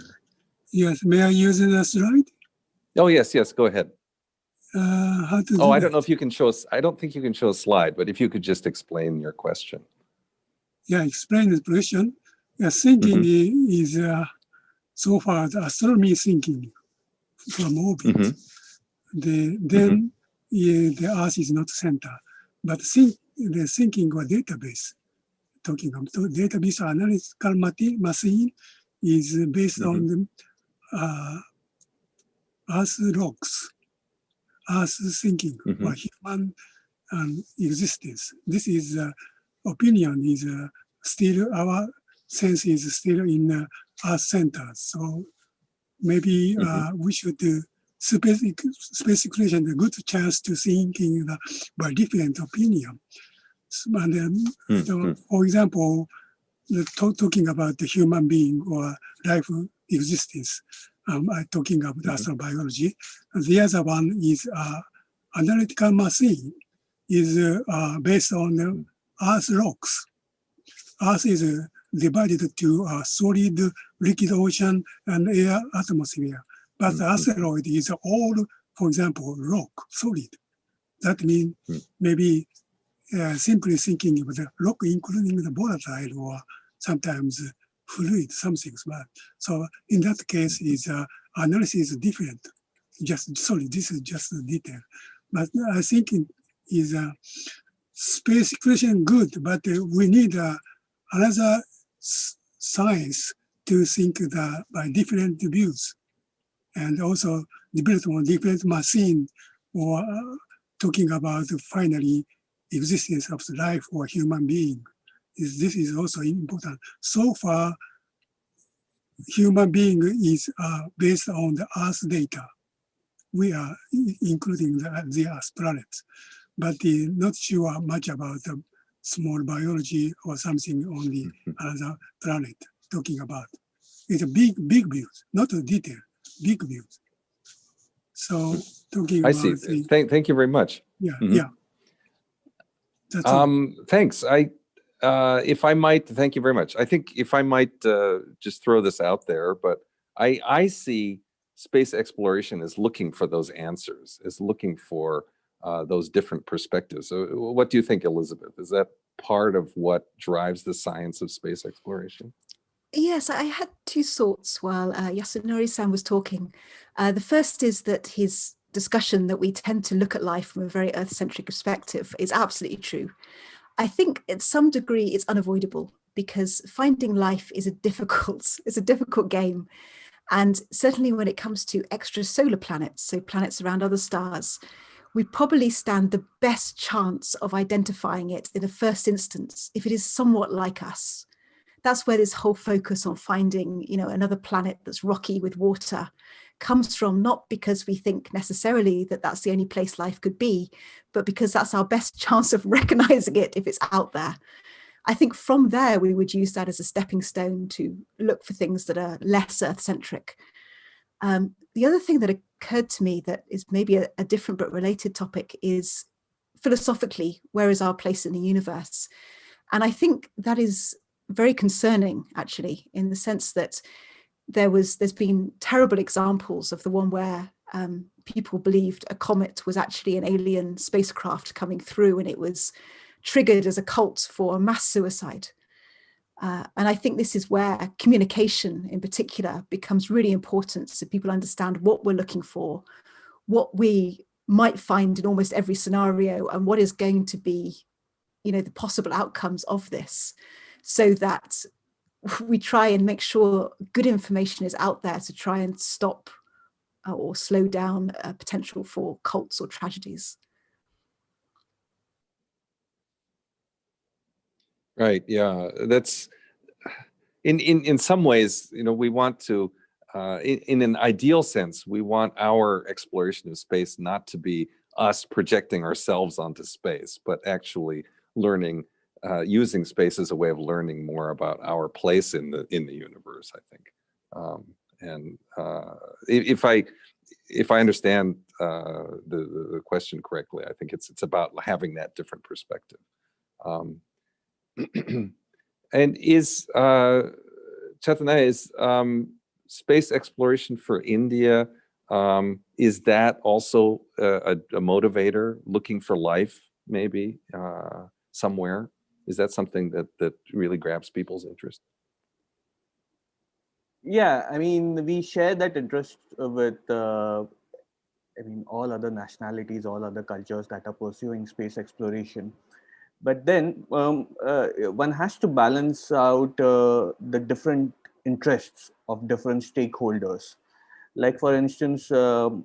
[SPEAKER 7] Yes, may I use the slide?
[SPEAKER 2] Oh, yes, go ahead.
[SPEAKER 7] How to
[SPEAKER 2] I don't know if you can show us, I don't think you can show a slide, but if you could just explain your question.
[SPEAKER 7] Yeah, explain the question. Yeah, thinking is so far the astronomy thinking from orbit. Then the Earth is not center, but the thinking or database, talking about database analytical machine is based on the Earth logs, Earth thinking for human existence. This is opinion is still, our sense is still in Earth center. So maybe we should space creation a good chance to thinking by different opinion. And, so, for example, talking about the human being or life existence. I'm talking about astrobiology. The other one is analytical machine is based on Earth rocks. Earth is divided to solid, liquid ocean, and air atmosphere. But the asteroid is all, for example, rock, solid. That means maybe simply thinking of the rock, including the volatile or sometimes fluid, some things. But so in that case, is analysis is different. Just sorry, this is just a detail. But I think it is space exploration good, but we need another science to think by different views, and also development different machine or talking about finally existence of the life or human being. This is also important. So far, human being is based on the Earth data. We are including the Earth planets, but not sure much about the small biology or something on the other planet talking about. It's a big views, not a detail, big views. So talking
[SPEAKER 2] I
[SPEAKER 7] about
[SPEAKER 2] see. Thank you very much.
[SPEAKER 7] Yeah. That's all.
[SPEAKER 2] Thanks. If I might, thank you very much. I think if I might just throw this out there, but I see space exploration as looking for those answers, as looking for those different perspectives. So what do you think, Elizabeth? Is that part of what drives the science of space exploration?
[SPEAKER 3] Yes, I had two thoughts while Yasunori-san was talking. The first is that his discussion that we tend to look at life from a very Earth-centric perspective is absolutely true. I think at some degree it's unavoidable because finding life is a difficult game. And certainly when it comes to extrasolar planets, so planets around other stars, we probably stand the best chance of identifying it in the first instance if it is somewhat like us. That's where this whole focus on finding, another planet that's rocky with water comes from, not because we think necessarily that that's the only place life could be, but because that's our best chance of recognizing it if it's out there. I think from there, we would use that as a stepping stone to look for things that are less Earth-centric. The other thing that occurred to me that is maybe a different but related topic is philosophically, where is our place in the universe? And I think that is very concerning, actually, in the sense that there's been terrible examples of the one where people believed a comet was actually an alien spacecraft coming through and it was triggered as a cult for mass suicide. And I think this is where communication in particular becomes really important so people understand what we're looking for, what we might find in almost every scenario, and what is going to be, the possible outcomes of this, so that we try and make sure good information is out there to try and stop or slow down potential for cults or tragedies.
[SPEAKER 2] Right. Yeah. That's in some ways, we want to, in an ideal sense, we want our exploration of space not to be us projecting ourselves onto space, but actually learning, using space as a way of learning more about our place in the universe, I think. And if I understand the question correctly, I think it's about having that different perspective. And is Chaitanya, is space exploration for India, is that also a motivator, looking for life maybe somewhere? Is that something that really grabs people's interest?
[SPEAKER 4] Yeah, I mean, we share that interest with all other nationalities, all other cultures that are pursuing space exploration. But then one has to balance out the different interests of different stakeholders. Like, for instance, the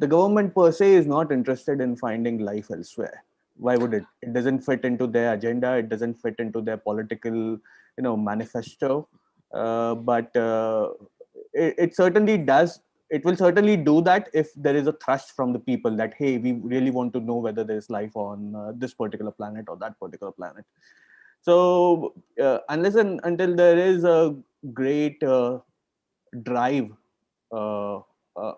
[SPEAKER 4] government per se is not interested in finding life elsewhere. Why would it? It doesn't fit into their agenda. It doesn't fit into their political, manifesto. But it certainly does. It will certainly do that if there is a thrust from the people that, hey, we really want to know whether there's life on this particular planet or that particular planet. So unless and until there is a great drive uh, uh,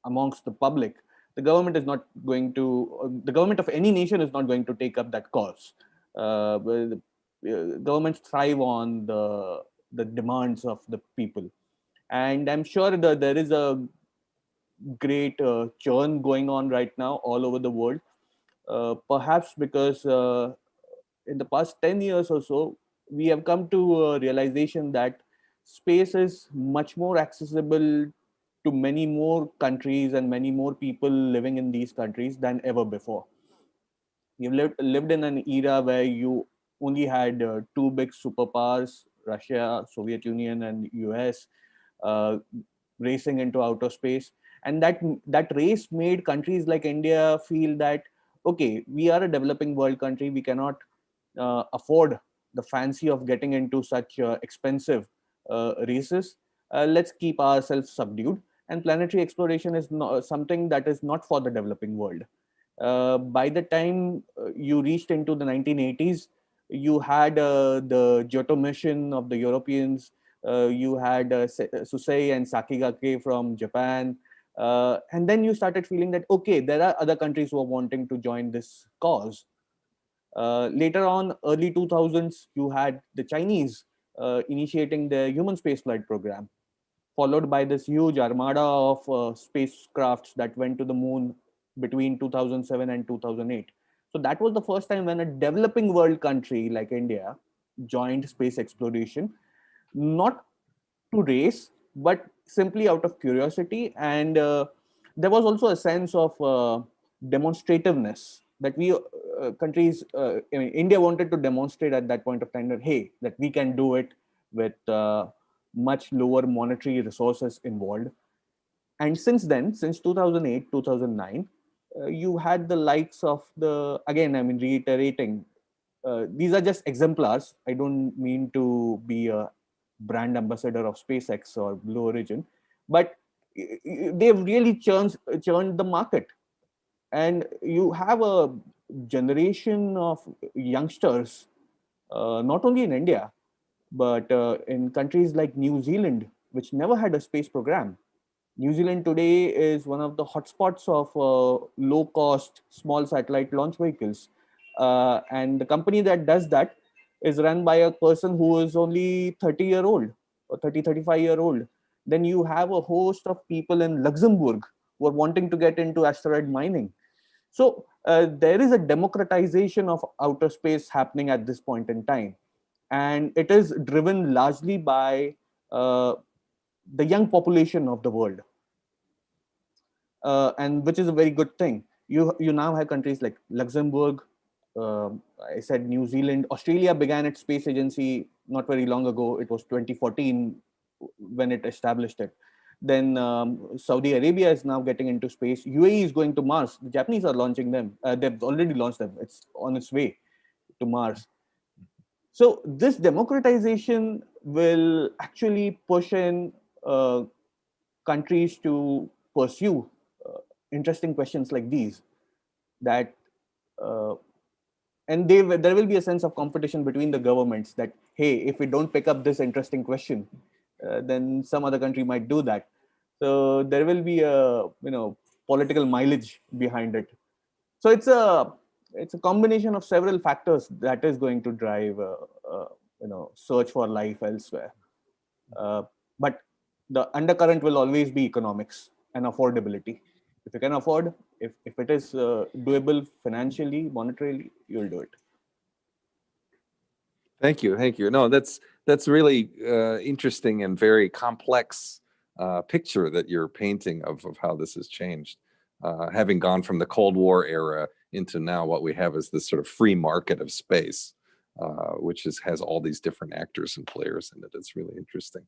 [SPEAKER 4] amongst the public, the government is not going to, the government of any nation is not going to take up that cause. Governments thrive on the demands of the people. And I'm sure that there is a great churn going on right now all over the world. Perhaps because in the past 10 years or so, we have come to a realization that space is much more accessible to many more countries and many more people living in these countries than ever before. You've lived in an era where you only had two big superpowers, Russia, Soviet Union, and US, uh, racing into outer space. And that race made countries like India feel that, okay, we are a developing world country. We cannot afford the fancy of getting into such expensive races. Let's keep ourselves subdued. And planetary exploration is not, something that is not for the developing world. By the time you reached into the 1980s, you had the Giotto mission of the Europeans, you had Susei and Sakigake from Japan, and then you started feeling that, okay, there are other countries who are wanting to join this cause. Later on, early 2000s, you had the Chinese initiating the human spaceflight program, followed by this huge armada of spacecrafts that went to the moon between 2007 and 2008. So that was the first time when a developing world country like India joined space exploration, not to race, but simply out of curiosity. And there was also a sense of demonstrativeness that we countries, I mean, India wanted to demonstrate at that point of time that, hey, that we can do it with much lower monetary resources involved. And since then, since 2008, 2009, you had the likes of the, again, I mean, reiterating, these are just exemplars. I don't mean to be a brand ambassador of SpaceX or Blue Origin, but they've really churned the market. And you have a generation of youngsters, not only in India, but in countries like New Zealand, which never had a space program. New Zealand today is one of the hotspots of low-cost small satellite launch vehicles. And the company that does that is run by a person who is only 30-year-old or 35-year-old. Then you have a host of people in Luxembourg who are wanting to get into asteroid mining. So there is a democratization of outer space happening at this point in time. And it is driven largely by the young population of the world, and which is a very good thing. You now have countries like Luxembourg, I said New Zealand, Australia began its space agency not very long ago. It was 2014 when it established it. Then Saudi Arabia is now getting into space. UAE is going to Mars. The Japanese are launching them. They've already launched them. It's on its way to Mars. So this democratization will actually push in countries to pursue interesting questions like these. That and there will be a sense of competition between the governments. That, hey, if we don't pick up this interesting question, then some other country might do that. So there will be a political mileage behind it. So it's a combination of several factors that is going to drive search for life elsewhere. But the undercurrent will always be economics and affordability. If you can afford, if it is doable financially, monetarily, you'll do it.
[SPEAKER 2] Thank you. No, that's really interesting and very complex picture that you're painting of how this has changed, having gone from the Cold War era into now what we have is this sort of free market of space, which has all these different actors and players in it. It's really interesting.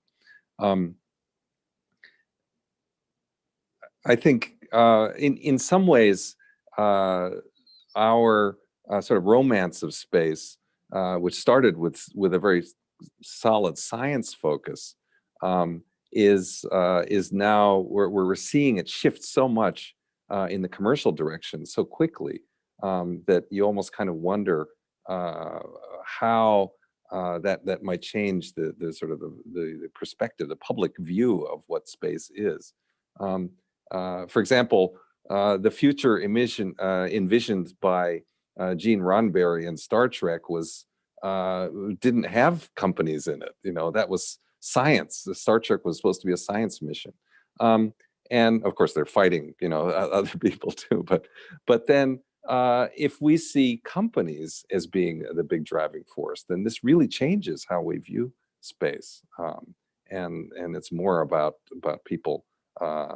[SPEAKER 2] I think in some ways, our sort of romance of space, which started with a very solid science focus, is now we're seeing it shift so much in the commercial direction so quickly that you almost kind of wonder how that might change the sort of the perspective, the public view of what space is. For example, the future envisioned by Gene Roddenberry in Star Trek was didn't have companies in it. You know, that was science. The Star Trek was supposed to be a science mission, and of course they're fighting, you know, other people too. But then if we see companies as being the big driving force, then this really changes how we view space, and it's more about people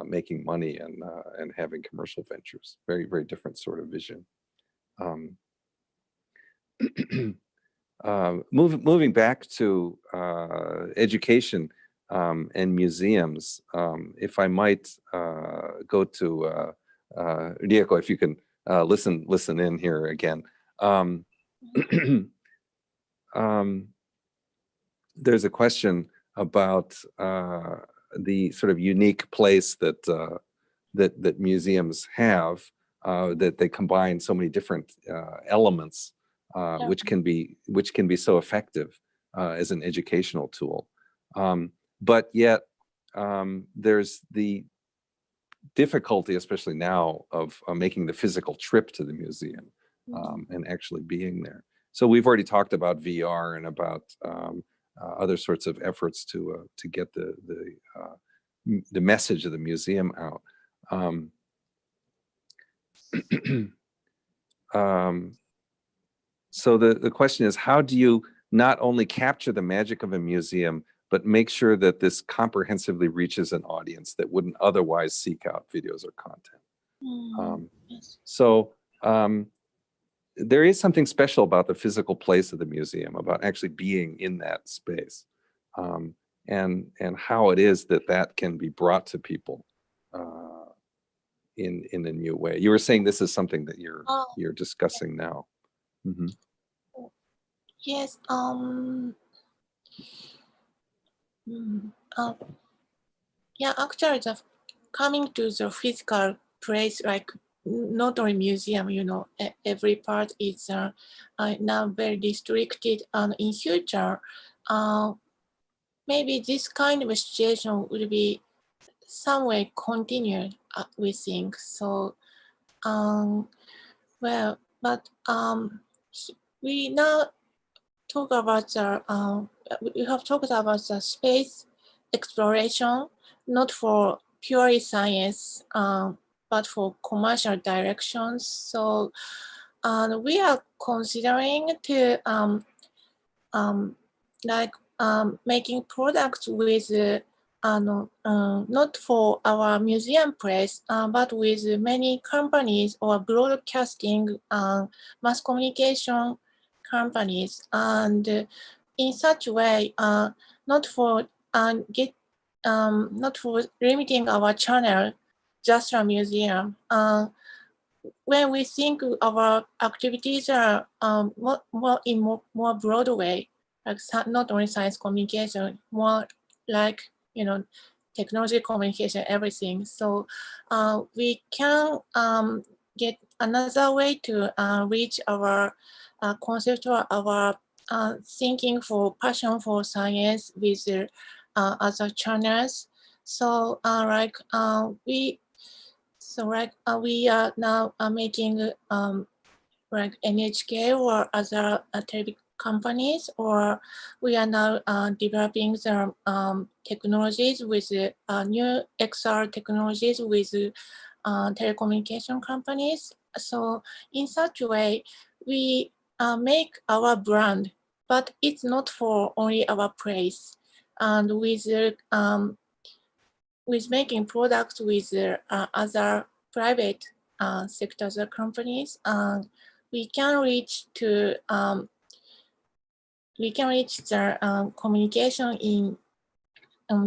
[SPEAKER 2] making money and having commercial ventures. Very, very different sort of vision. Moving back to education and museums, if I might go to Rieko, if you can listen in here again. There's a question about the sort of unique place that that museums have, that they combine so many different elements, which can be so effective as an educational tool. But yet there's the difficulty, especially now, of making the physical trip to the museum and actually being there. So we've already talked about VR and about other sorts of efforts to get the message of the museum out. So the question is, how do you not only capture the magic of a museum, but make sure that this comprehensively reaches an audience that wouldn't otherwise seek out videos or content? So there is something special about the physical place of the museum, about actually being in that space, and how it is that can be brought to people in a new way. You were saying this is something that you're discussing now. Mm-hmm.
[SPEAKER 5] Yes. Yeah, actually, coming to the physical place, like not only museum, you know, every part is now very restricted, and in future, maybe this kind of situation will be some way continued, we think. So, well, but we now talk about the, we have talked about the space exploration, not for purely science, but for commercial directions. So we are considering to making products with not for our museum place, but with many companies or broadcasting mass communication companies, and in such way, not for not for limiting our channel just a museum. When we think our activities are more broad way, like not only science communication, more like, you know, technology communication, everything. So we can get another way to reach our concept or our thinking for passion for science with other channels. So we are now making like NHK or other television companies, or we are now developing the technologies with new XR technologies with telecommunication companies. So in such a way, we make our brand, but it's not for only our place. And with making products with other private sectors or companies, we can reach to the communication in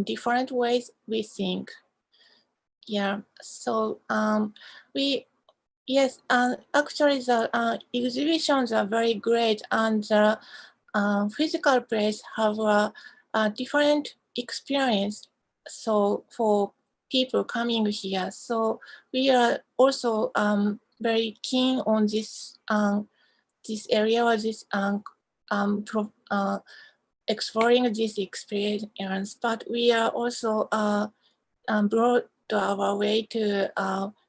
[SPEAKER 5] different ways, we think. Yeah, so yes, actually the exhibitions are very great, and the physical place have a different experience. So for people coming here, so we are also very keen on this this area or this exploring this experience, but we are also brought to our way to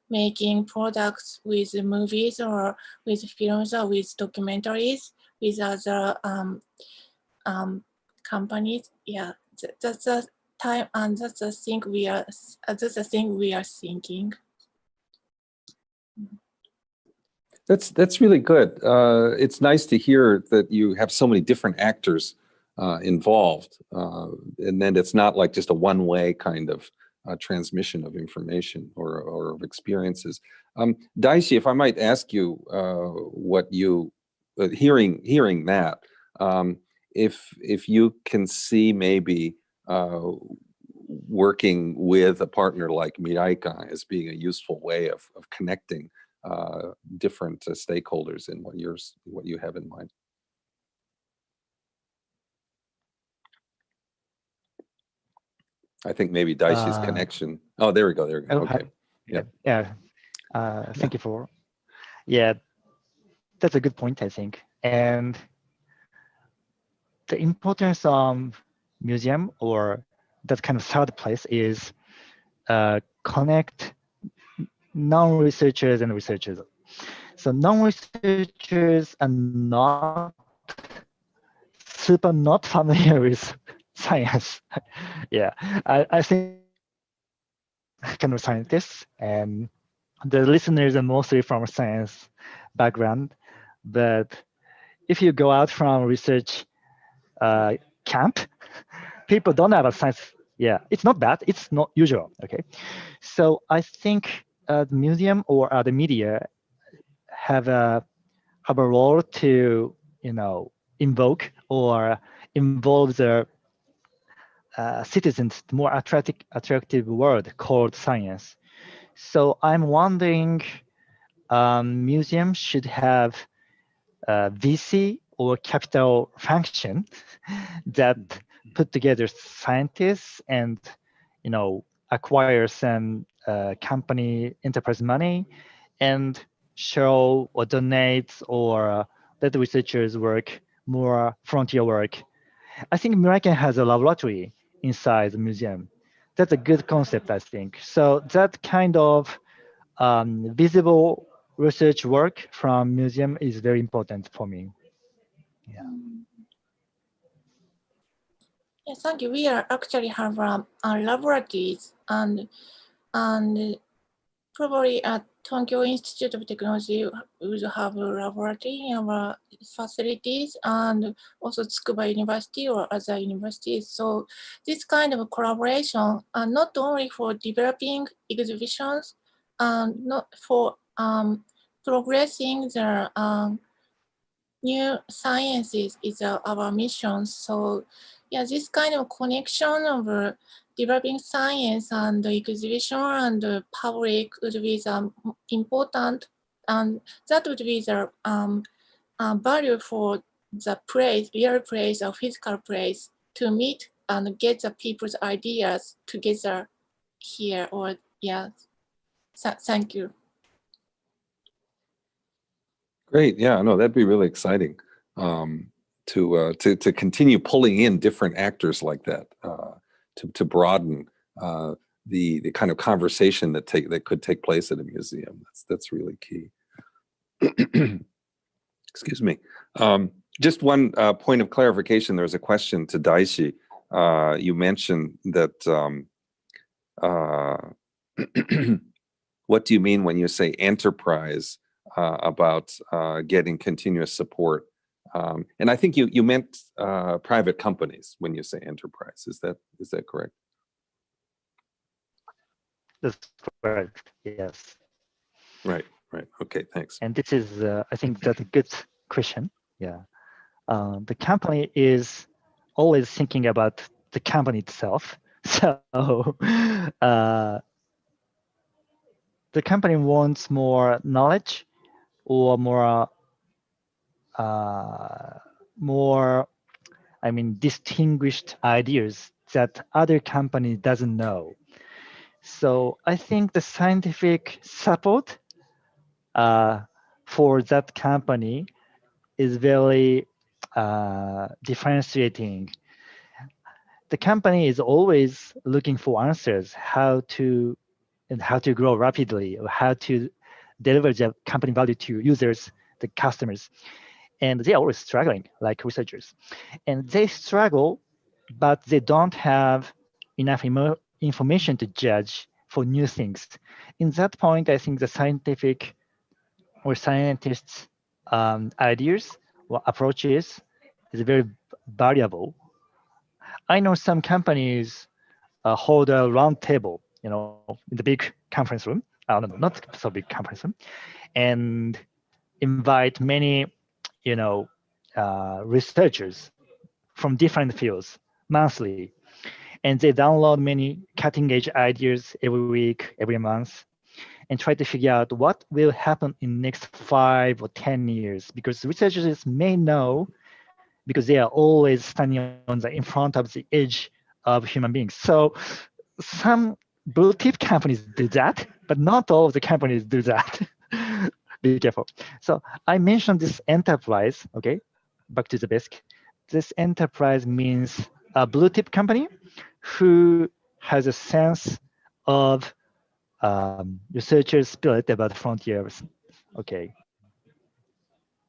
[SPEAKER 5] making products with movies or with films or with documentaries with other companies. Yeah, that's the time, and that's the thing we are. That's the thing we are thinking.
[SPEAKER 2] That's really good. It's nice to hear that you have so many different actors involved, and then it's not like just a one-way kind of transmission of information or of experiences. Daishi, if I might ask you what you, hearing that, if you can see maybe working with a partner like Miraika as being a useful way of connecting different stakeholders in what you have in mind. I think maybe Daishi's connection. Oh, there we go. There we go. Okay.
[SPEAKER 6] Yeah. Thank you for. Yeah, that's a good point, I think. And the importance of museum or that kind of third place is connect non-researchers and researchers. So non-researchers are not familiar with science. Yeah, I think kind of scientists and the listeners are mostly from a science background. But if you go out from research camp, people don't have a science. Yeah, it's not bad. It's not usual. Okay, so I think the museum or the media have a role to invoke or involve the citizens to more attractive world called science. So I'm wondering, museums should have VC or capital function that put together scientists and acquire some company enterprise money and show or donate or let the researchers work more frontier work. I think American has a laboratory inside the museum. That's a good concept, I think. So that kind of visible research work from museum is very important for me. Yeah.
[SPEAKER 5] Yeah, thank you. We are actually have laboratories and probably at Tokyo Institute of Technology we will have a laboratory in our facilities and also Tsukuba University or other universities. So this kind of collaboration, not only for developing exhibitions, not for progressing the new sciences is our mission. So yeah, this kind of connection of developing science and the exhibition and the public would be the important, and that would be the value for the place, real place or physical place to meet and get the people's ideas together here. Or yeah, thank you.
[SPEAKER 2] Great. Yeah, no, that'd be really exciting to continue pulling in different actors like that to broaden the kind of conversation that could take place at a museum. That's really key. Excuse me. Just one point of clarification. There was a question to Daishi. You mentioned that. What do you mean when you say enterprise about getting continuous support? And I think you meant private companies when you say enterprise. Is that correct?
[SPEAKER 6] That's correct. Yes.
[SPEAKER 2] Right. Okay, thanks.
[SPEAKER 6] And this is, I think that's a good question. Yeah. The company is always thinking about the company itself. So the company wants more knowledge or more, distinguished ideas that other company doesn't know. So I think the scientific support for that company is very differentiating. The company is always looking for answers, how to grow rapidly, or how to deliver the company value to users, the customers. And they're always struggling, like researchers. And they struggle, but they don't have enough information to judge for new things. In that point, I think the scientific or scientists' ideas or approaches is very valuable. I know some companies hold a round table, in the big conference room. No, not so big conference room, and invite many, researchers from different fields monthly, and they download many cutting-edge ideas every week, every month, and try to figure out what will happen in next 5 or 10 years, because researchers may know, because they are always standing in front of the edge of human beings. So some blue chip companies do that, but not all of the companies do that. Be careful. So I mentioned this enterprise, okay? Back to the basic. This enterprise means a blue chip company who has a sense of researchers' spirit about frontiers, okay?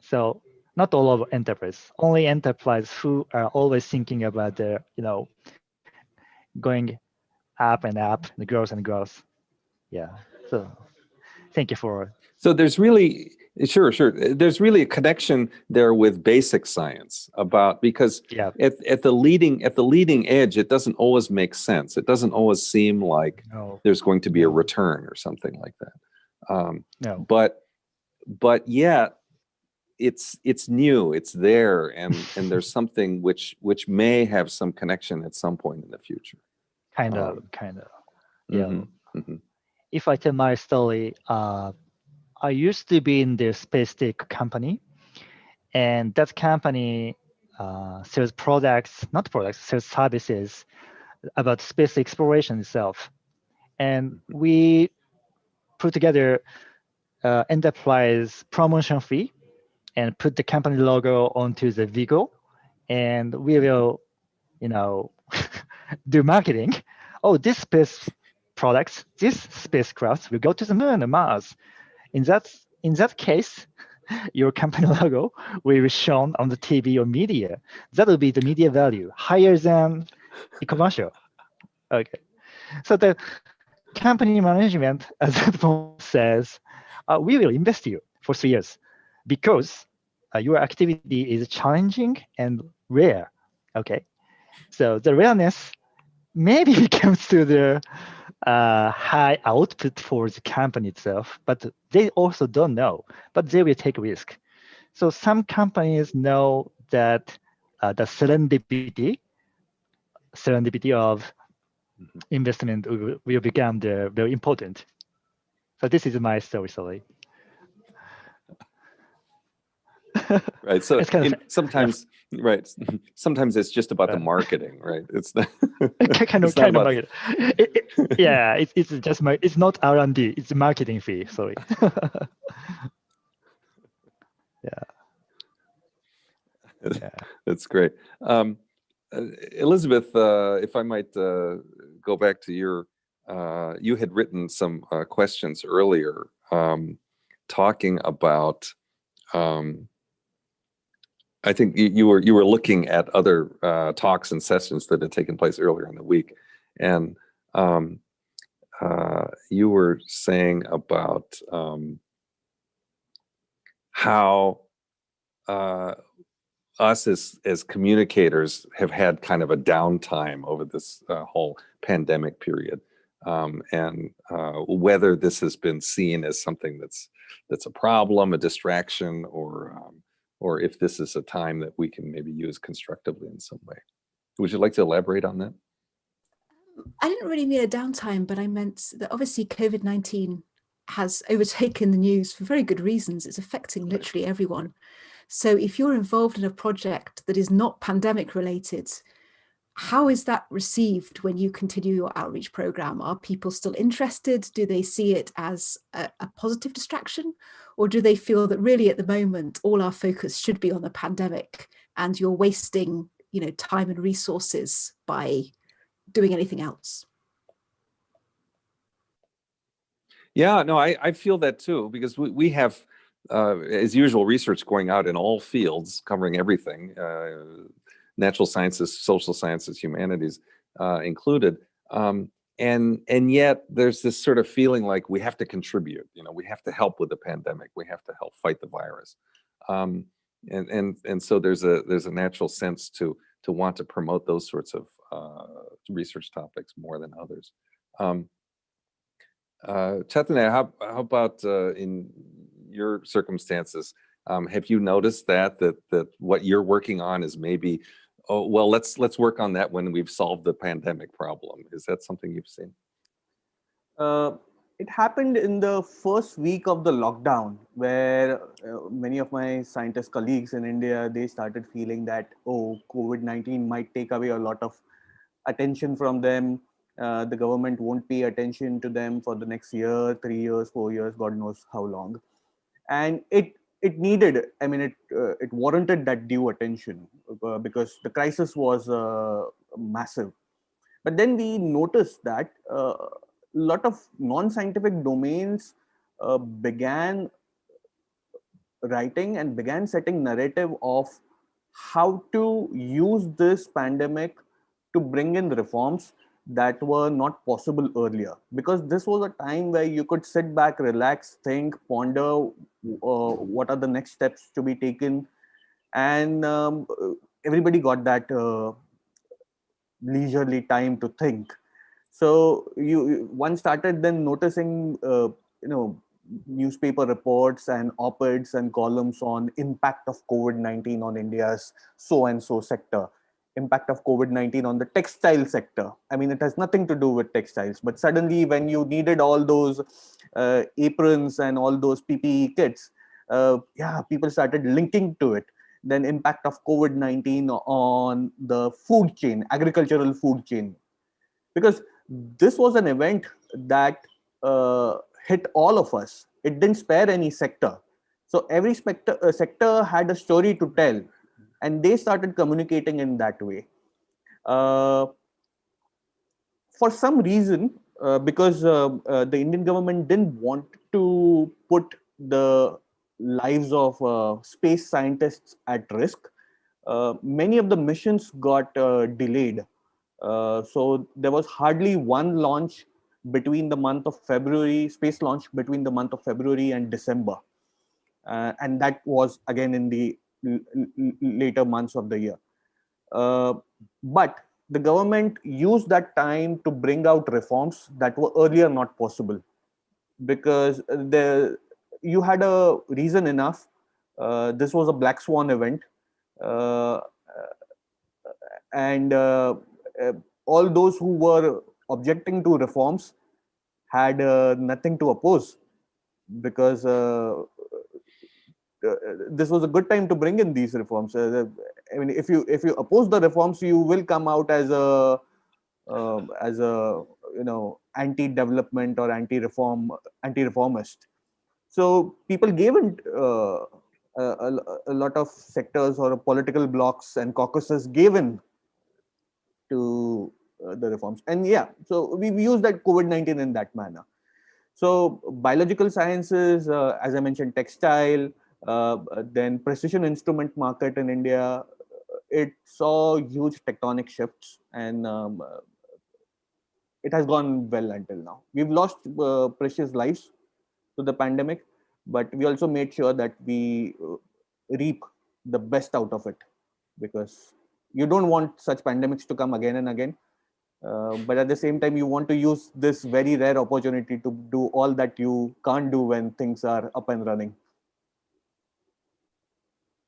[SPEAKER 6] So not all of enterprise, only enterprise who are always thinking about the, going up and up, the growth and growth. Yeah. So thank you for.
[SPEAKER 2] So there's really, sure. There's really a connection there with basic science because at the leading edge, it doesn't always make sense. It doesn't always seem like there's going to be a return or something like that.
[SPEAKER 6] No.
[SPEAKER 2] But yet it's new, it's there, and there's something which may have some connection at some point in the future.
[SPEAKER 6] Kind of. Yeah.
[SPEAKER 2] Mm-hmm, mm-hmm.
[SPEAKER 6] If I tell my story, I used to be in the space tech company, and that company sells sells services about space exploration itself. And we put together enterprise promotion fee and put the company logo onto the vehicle, and we will, do marketing. Oh, this space products, this spacecraft will go to the moon and Mars. In that case, your company logo will be shown on the TV or media. That will be the media value, higher than a commercial. Okay. So the company management at that point says, we will invest you for 3 years because your activity is challenging and rare. Okay. So the rareness maybe comes to the high output for the company itself, but they also don't know, but they will take risk. So some companies know that the serendipity of investment will become very important. So this is my story.
[SPEAKER 2] Right. So sometimes it's just about the marketing, right? It's the
[SPEAKER 6] kind of marketing. It's not R&D. It's marketing fee. Sorry. Yeah.
[SPEAKER 2] That's great. Elizabeth, if I might go back to you had written some questions earlier, talking about. I think you were looking at other talks and sessions that had taken place earlier in the week, and you were saying about how us as communicators have had kind of a downtime over this whole pandemic period, and whether this has been seen as something that's a problem, a distraction, or if this is a time that we can maybe use constructively in some way. Would you like to elaborate on that?
[SPEAKER 3] I didn't really mean a downtime, but I meant that obviously COVID-19 has overtaken the news for very good reasons. It's affecting literally everyone. So if you're involved in a project that is not pandemic related, how is that received when you continue your outreach program? Are people still interested? Do they see it as a positive distraction? Or do they feel that really at the moment, all our focus should be on the pandemic and you're wasting, time and resources by doing anything else.
[SPEAKER 2] Yeah, no, I feel that too, because we have, as usual, research going out in all fields, covering everything, natural sciences, social sciences, humanities included. And yet there's this sort of feeling like we have to contribute, we have to help with the pandemic, we have to help fight the virus. And so there's a natural sense to want to promote those sorts of research topics more than others. Chaitanya, how about in your circumstances? Have you noticed that what you're working on is maybe, oh, well, let's work on that when we've solved the pandemic problem? Is that something you've seen?
[SPEAKER 4] It happened in the first week of the lockdown, where many of my scientist colleagues in India, they started feeling that, oh, COVID-19 might take away a lot of attention from them. The government won't pay attention to them for the next year, 3 years, 4 years, God knows how long. And it needed, it warranted that due attention because the crisis was massive. But then we noticed that a lot of non-scientific domains began writing and began setting narrative of how to use this pandemic to bring in reforms that were not possible earlier, because this was a time where you could sit back, relax, think, ponder what are the next steps to be taken, and everybody got that leisurely time to think. So one started then noticing newspaper reports and op-eds and columns on impact of COVID-19 on India's so and so sector, impact of COVID-19 on the textile sector. It has nothing to do with textiles, but suddenly when you needed all those aprons and all those PPE kits, people started linking to it. Then impact of COVID-19 on the food chain, agricultural food chain, because this was an event that hit all of us. It didn't spare any sector. So every sector had a story to tell, and they started communicating in that way. For some reason, because the Indian government didn't want to put the lives of space scientists at risk, many of the missions got delayed. So there was hardly one launch between the month of February, space launch between the month of February and December. And that was again in the later months of the year. But the government used that time to bring out reforms that were earlier not possible, because you had a reason enough. This was a black swan event. And all those who were objecting to reforms had nothing to oppose, because this was a good time to bring in these reforms. If you oppose the reforms, you will come out as a anti-development or anti-reformist. So people gave in a lot of sectors or political blocs and caucuses gave in to the reforms. And so we use that COVID-19 in that manner. So biological sciences, as I mentioned, textile, then precision instrument market in India, it saw huge tectonic shifts, and it has gone well until now. We've lost precious lives to the pandemic, but we also made sure that we reap the best out of it, because you don't want such pandemics to come again and again. But at the same time, you want to use this very rare opportunity to do all that you can't do when things are up and running.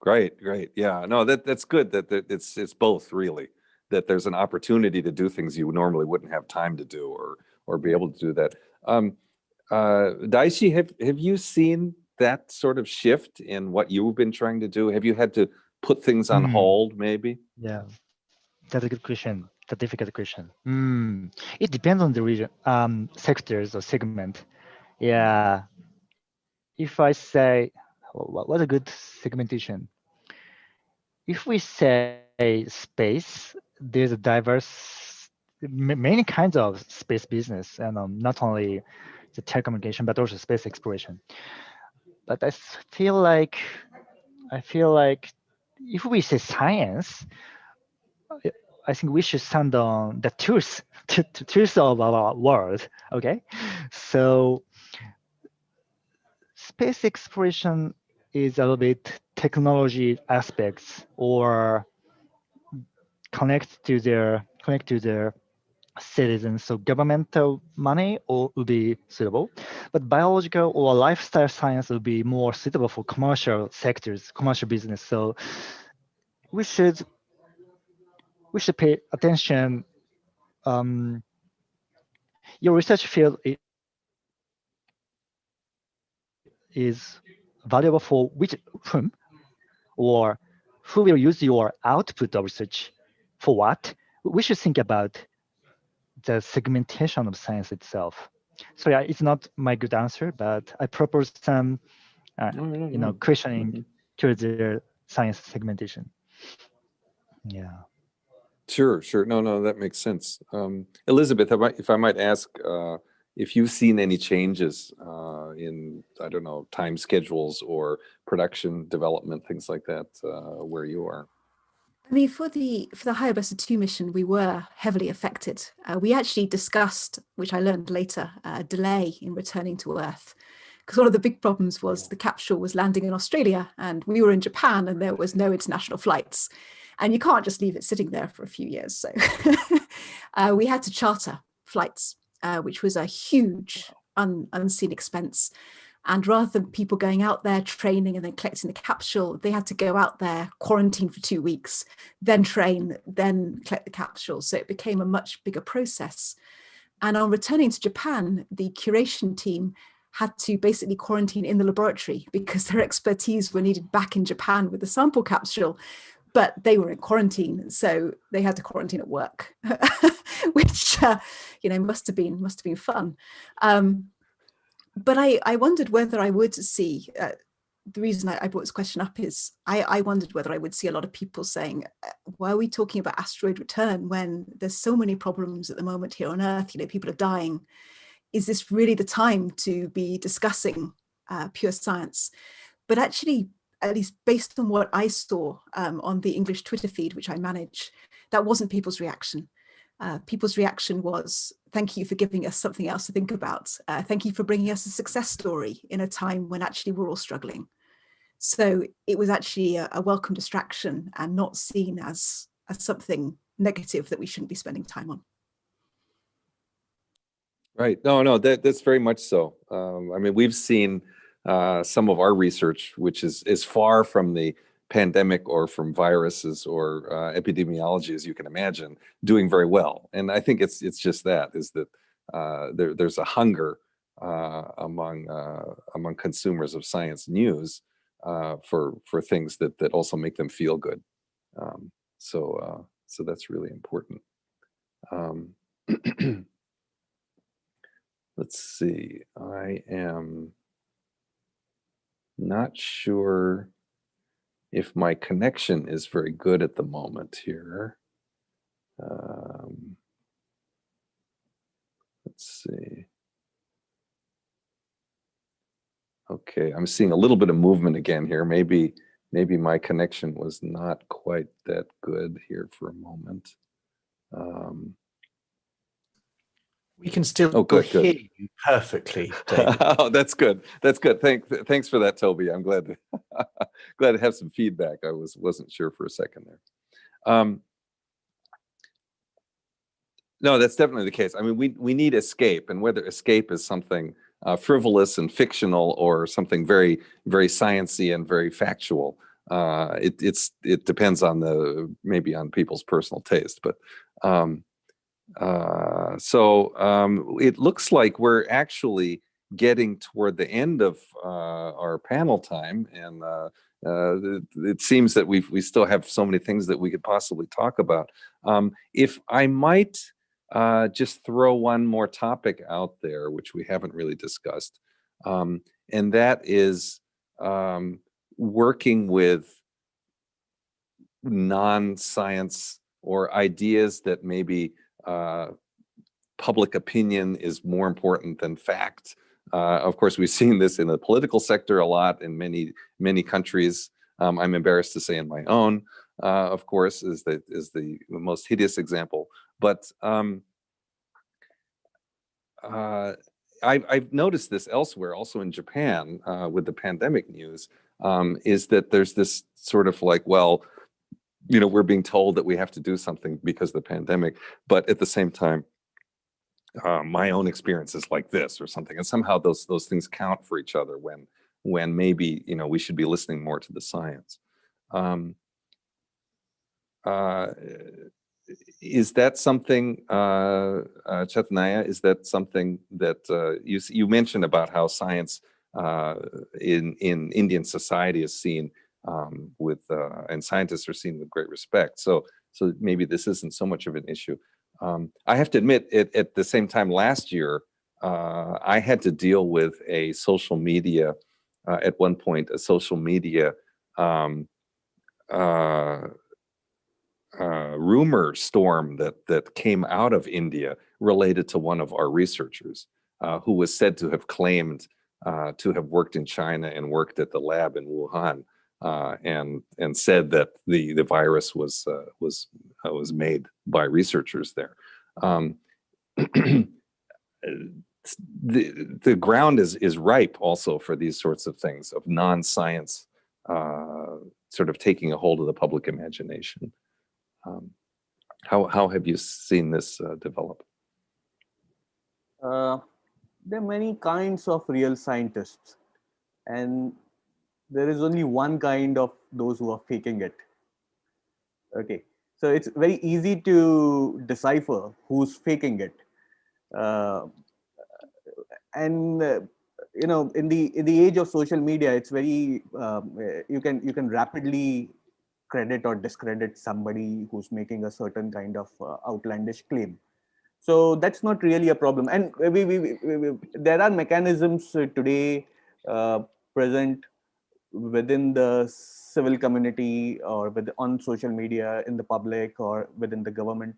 [SPEAKER 2] Great. Yeah, no, that's good that it's both, really, that there's an opportunity to do things you normally wouldn't have time to do or be able to do that. Daishi, have you seen that sort of shift in what you've been trying to do? Have you had to put things on hold, maybe?
[SPEAKER 6] Yeah, that's a good question. It's a difficult question. It depends on the region, sectors or segment. Yeah. If I say, what a good segmentation. if we say space, there's a diverse, many kinds of space business, and not only the telecommunication, but also space exploration. But I feel like if we say science, I think we should stand on the truth, truth of our world. Okay, so space exploration is a little bit technology aspects or connect to their citizens. So governmental money would be suitable, but biological or lifestyle science would be more suitable for commercial sectors, commercial business. So we should pay attention. Your research field is valuable for whom, or who will use your output of research for what. We should think about the segmentation of science itself. So yeah, it's not my good answer, but I propose some, questioning towards the science segmentation. Yeah.
[SPEAKER 2] Sure. No, that makes sense. Elizabeth, if I might ask, if you've seen any changes in, I don't know, time schedules or production development, things like that, where you are.
[SPEAKER 3] I mean, for the Hayabusa 2 mission, we were heavily affected. We actually discussed, which I learned later, a delay in returning to Earth. Because one of the big problems was the capsule was landing in Australia and we were in Japan and there was no international flights. And you can't just leave it sitting there for a few years. So we had to charter flights, which was a huge unseen expense. And rather than people going out there training and then collecting the capsule, they had to go out there, quarantine for 2 weeks, then train, then collect the capsule. So it became a much bigger process. And on returning to Japan, the curation team had to basically quarantine in the laboratory because their expertise were needed back in Japan with the sample capsule, but they were in quarantine, so they had to quarantine at work, which must have been fun. But I wondered whether I would see, the reason I brought this question up is I wondered whether I would see a lot of people saying, why are we talking about asteroid return when there's so many problems at the moment here on Earth, people are dying. Is this really the time to be discussing pure science? But actually, at least based on what I saw on the English Twitter feed, which I manage, that wasn't people's reaction. People's reaction was, thank you for giving us something else to think about. Thank you for bringing us a success story in a time when actually we're all struggling. So it was actually a welcome distraction and not seen as something negative that we shouldn't be spending time on.
[SPEAKER 2] Right. No, that's very much so. I mean, we've seen some of our research, which is far from the pandemic or from viruses or epidemiology, as you can imagine, doing very well. And I think it's just that, is that there's a hunger among consumers of science news for things that also make them feel good. So that's really important. Let's see, I am not sure if my connection is very good at the moment here. Let's see. Okay, I'm seeing a little bit of movement again here. Maybe my connection was not quite that good here for a moment.
[SPEAKER 8] We can still hear you perfectly, David.
[SPEAKER 2] Oh, that's good. That's good. Thanks for that, Toby. I'm glad to have some feedback. I wasn't sure for a second there. No, that's definitely the case. I mean, we need escape, and whether escape is something frivolous and fictional or something very, very sciencey and very factual, it depends on maybe on people's personal taste, but. So it looks like we're actually getting toward the end of our panel time, and it seems that we still have so many things that we could possibly talk about. If I might just throw one more topic out there, which we haven't really discussed, and that is working with non-science or ideas that maybe public opinion is more important than fact. Of course, we've seen this in the political sector a lot in many countries. I'm embarrassed to say in my own, of course, is the most hideous example. But I've noticed this elsewhere, also in Japan, with the pandemic news, is that there's this sort of like, well, we're being told that we have to do something because of the pandemic, but at the same time, my own experience is like this or something, and somehow those things count for each other when maybe we should be listening more to the science. Is that something, Chaitanya? Is that something that you mentioned about how science in Indian society is seen with and scientists are seen with great respect? So maybe this isn't so much of an issue. I have to admit, at the same time last year, I had to deal with a social media, at one point, a social media rumor storm that came out of India related to one of our researchers who was said to have claimed to have worked in China and worked at the lab in Wuhan, and said that the virus was made by researchers there. The ground is ripe also for these sorts of things, of non-science sort of taking a hold of the public imagination. How have you seen this develop?
[SPEAKER 4] There are many kinds of real scientists, and there is only one kind of those who are faking it. Okay, so it's very easy to decipher who's faking it, and in the age of social media, it's very you can rapidly credit or discredit somebody who's making a certain kind of outlandish claim. So that's not really a problem. And there are mechanisms today present within the civil community or on social media, in the public or within the government,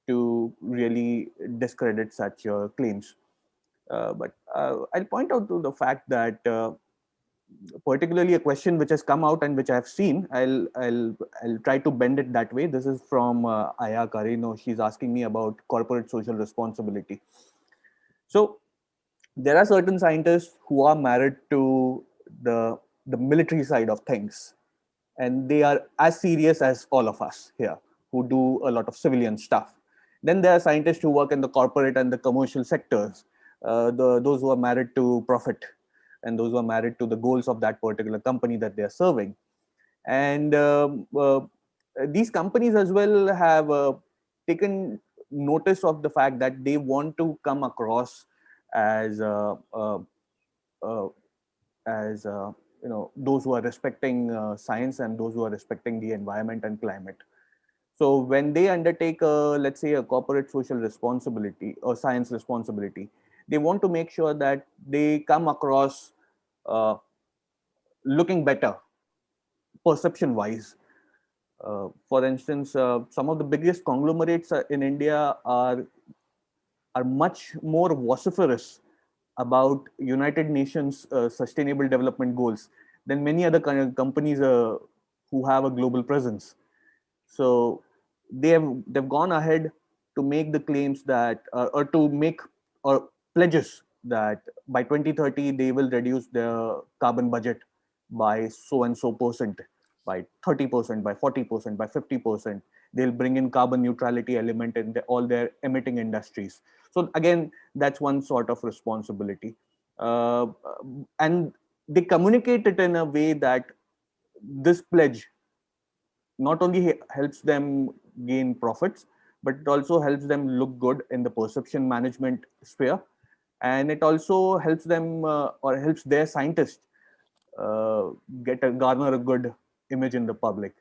[SPEAKER 4] to really discredit such claims. But I'll point out to the fact that particularly a question which has come out and which I've seen, I'll try to bend it that way. This is from Aya Carino. She's asking me about corporate social responsibility. So there are certain scientists who are married to the military side of things, and they are as serious as all of us here who do a lot of civilian stuff. Then there are scientists who work in the corporate and the commercial sectors, those who are married to profit, and those who are married to the goals of that particular company that they are serving. And these companies as well have taken notice of the fact that they want to come across as those who are respecting science and those who are respecting the environment and climate. So when they undertake, let's say, a corporate social responsibility or science responsibility, they want to make sure that they come across looking better, perception-wise. For instance, some of the biggest conglomerates in India are much more vociferous about United Nations Sustainable Development Goals than many other companies who have a global presence. So they've gone ahead to make the claims that or to make or pledges that by 2030 they will reduce their carbon budget by so and so percent, by 30%, by 40%, by 50%. They'll bring in carbon neutrality element in all their emitting industries. So again, that's one sort of responsibility, and they communicate it in a way that this pledge not only helps them gain profits, but it also helps them look good in the perception management sphere. And it also helps them or helps their scientists garner a good image in the public.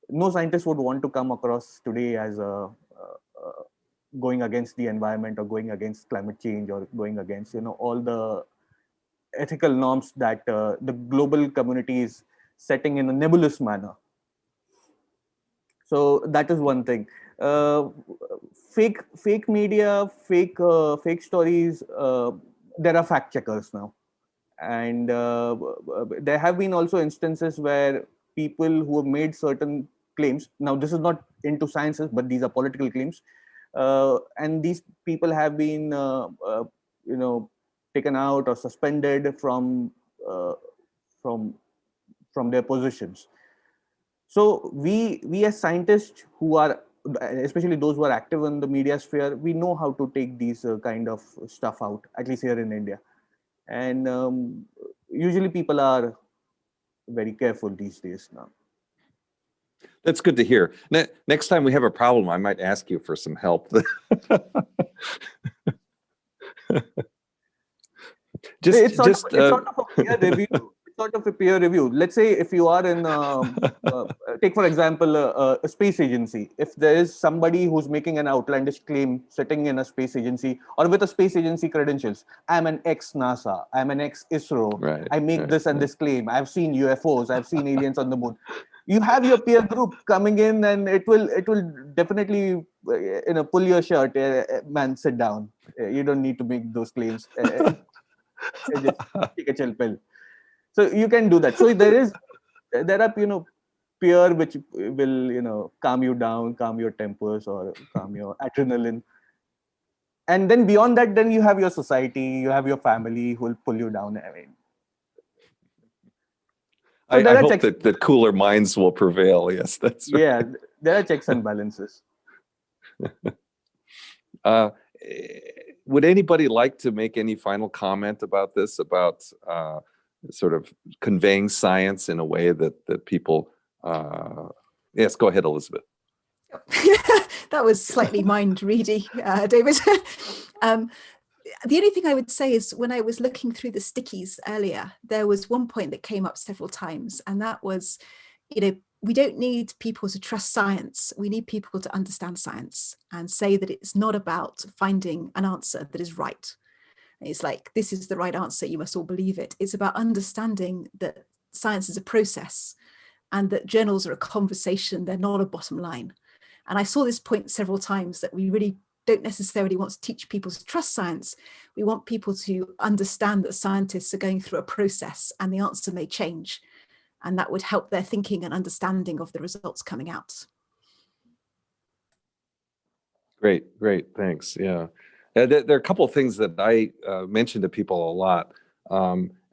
[SPEAKER 4] No scientist would want to come across today as going against the environment or going against climate change or going against all the ethical norms that the global community is setting in a nebulous manner. So that is one thing. Fake media, fake stories. There are fact checkers now, and there have been also instances where people who have made certain claims. Now, this is not into sciences, but these are political claims, and these people have been, taken out or suspended uh, from from their positions. So we as scientists who are, especially those who are active in the media sphere, we know how to take these kind of stuff out, at least here in India. And usually people are very careful these days now.
[SPEAKER 2] That's good to hear. Next time we have a problem, I might ask you for some help.
[SPEAKER 4] It's sort of a peer review. It's sort of a peer review. Let's say if you are in, take for example, a space agency. If there is somebody who's making an outlandish claim sitting in a space agency or with a space agency credentials, I'm an ex-NASA, I'm an ex-ISRO,
[SPEAKER 2] right,
[SPEAKER 4] I make this and this claim, I've seen UFOs, I've seen aliens on the moon. You have your peer group coming in, and it will definitely pull your shirt, man, sit down. You don't need to make those claims. Just take a chill pill. So you can do that. So there are peer which will calm you down, calm your tempers, or calm your adrenaline. And then beyond that, then you have your society, you have your family who will pull you down. I mean,
[SPEAKER 2] so I hope that cooler minds will prevail. Yes, that's right.
[SPEAKER 4] Yeah, there are checks and balances.
[SPEAKER 2] Would anybody like to make any final comment about this, about sort of conveying science in a way that people, yes, go ahead, Elizabeth.
[SPEAKER 3] That was slightly mind-ready, David. The only thing I would say is when I was looking through the stickies earlier, there was one point that came up several times, and that was, we don't need people to trust science. We need people to understand science and say that it's not about finding an answer that is right. It's like, this is the right answer, you must all believe it. It's about understanding that science is a process and that journals are a conversation, they're not a bottom line. And I saw this point several times, that we really don't necessarily want to teach people to trust science. We want people to understand that scientists are going through a process and the answer may change. And that would help their thinking and understanding of the results coming out.
[SPEAKER 2] Great, thanks. Yeah, there are a couple of things that I mention to people a lot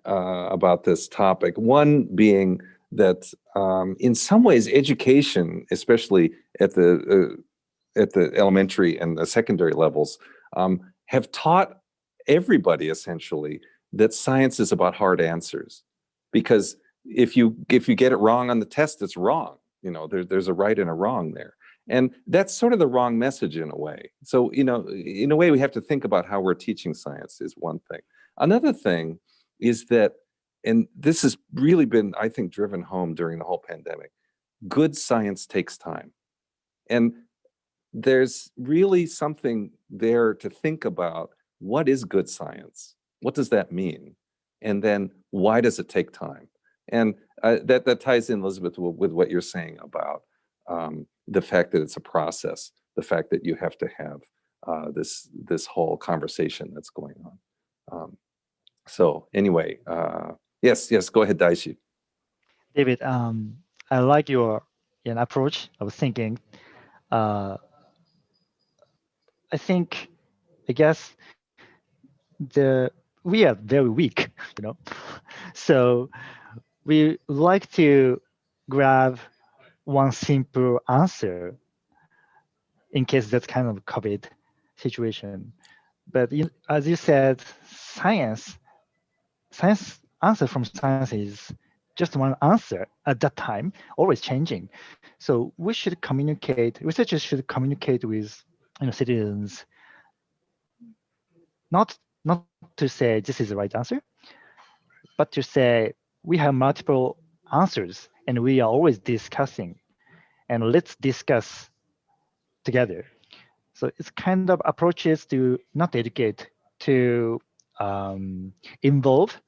[SPEAKER 2] about this topic. One being that in some ways, education, especially at the elementary and the secondary levels, have taught everybody essentially that science is about hard answers, because if you get it wrong on the test, it's wrong. There's a right and a wrong there. And that's sort of the wrong message in a way. So, in a way, we have to think about how we're teaching science is one thing. Another thing is that, and this has really been, I think, driven home during the whole pandemic, good science takes time. And there's really something there to think about. What is good science? What does that mean? And then why does it take time? And that ties in, Elizabeth, with what you're saying about the fact that it's a process, the fact that you have to have this whole conversation that's going on. So anyway, yes, go ahead, Daishi.
[SPEAKER 6] David, I like your approach of thinking. I guess we are very weak, so we like to grab one simple answer in case that's kind of COVID situation. But as you said, science answer from science is just one answer at that time, always changing. So we should communicate, researchers should communicate with citizens, not to say this is the right answer, but to say we have multiple answers and we are always discussing, and let's discuss together. So it's kind of approaches to not educate, to involve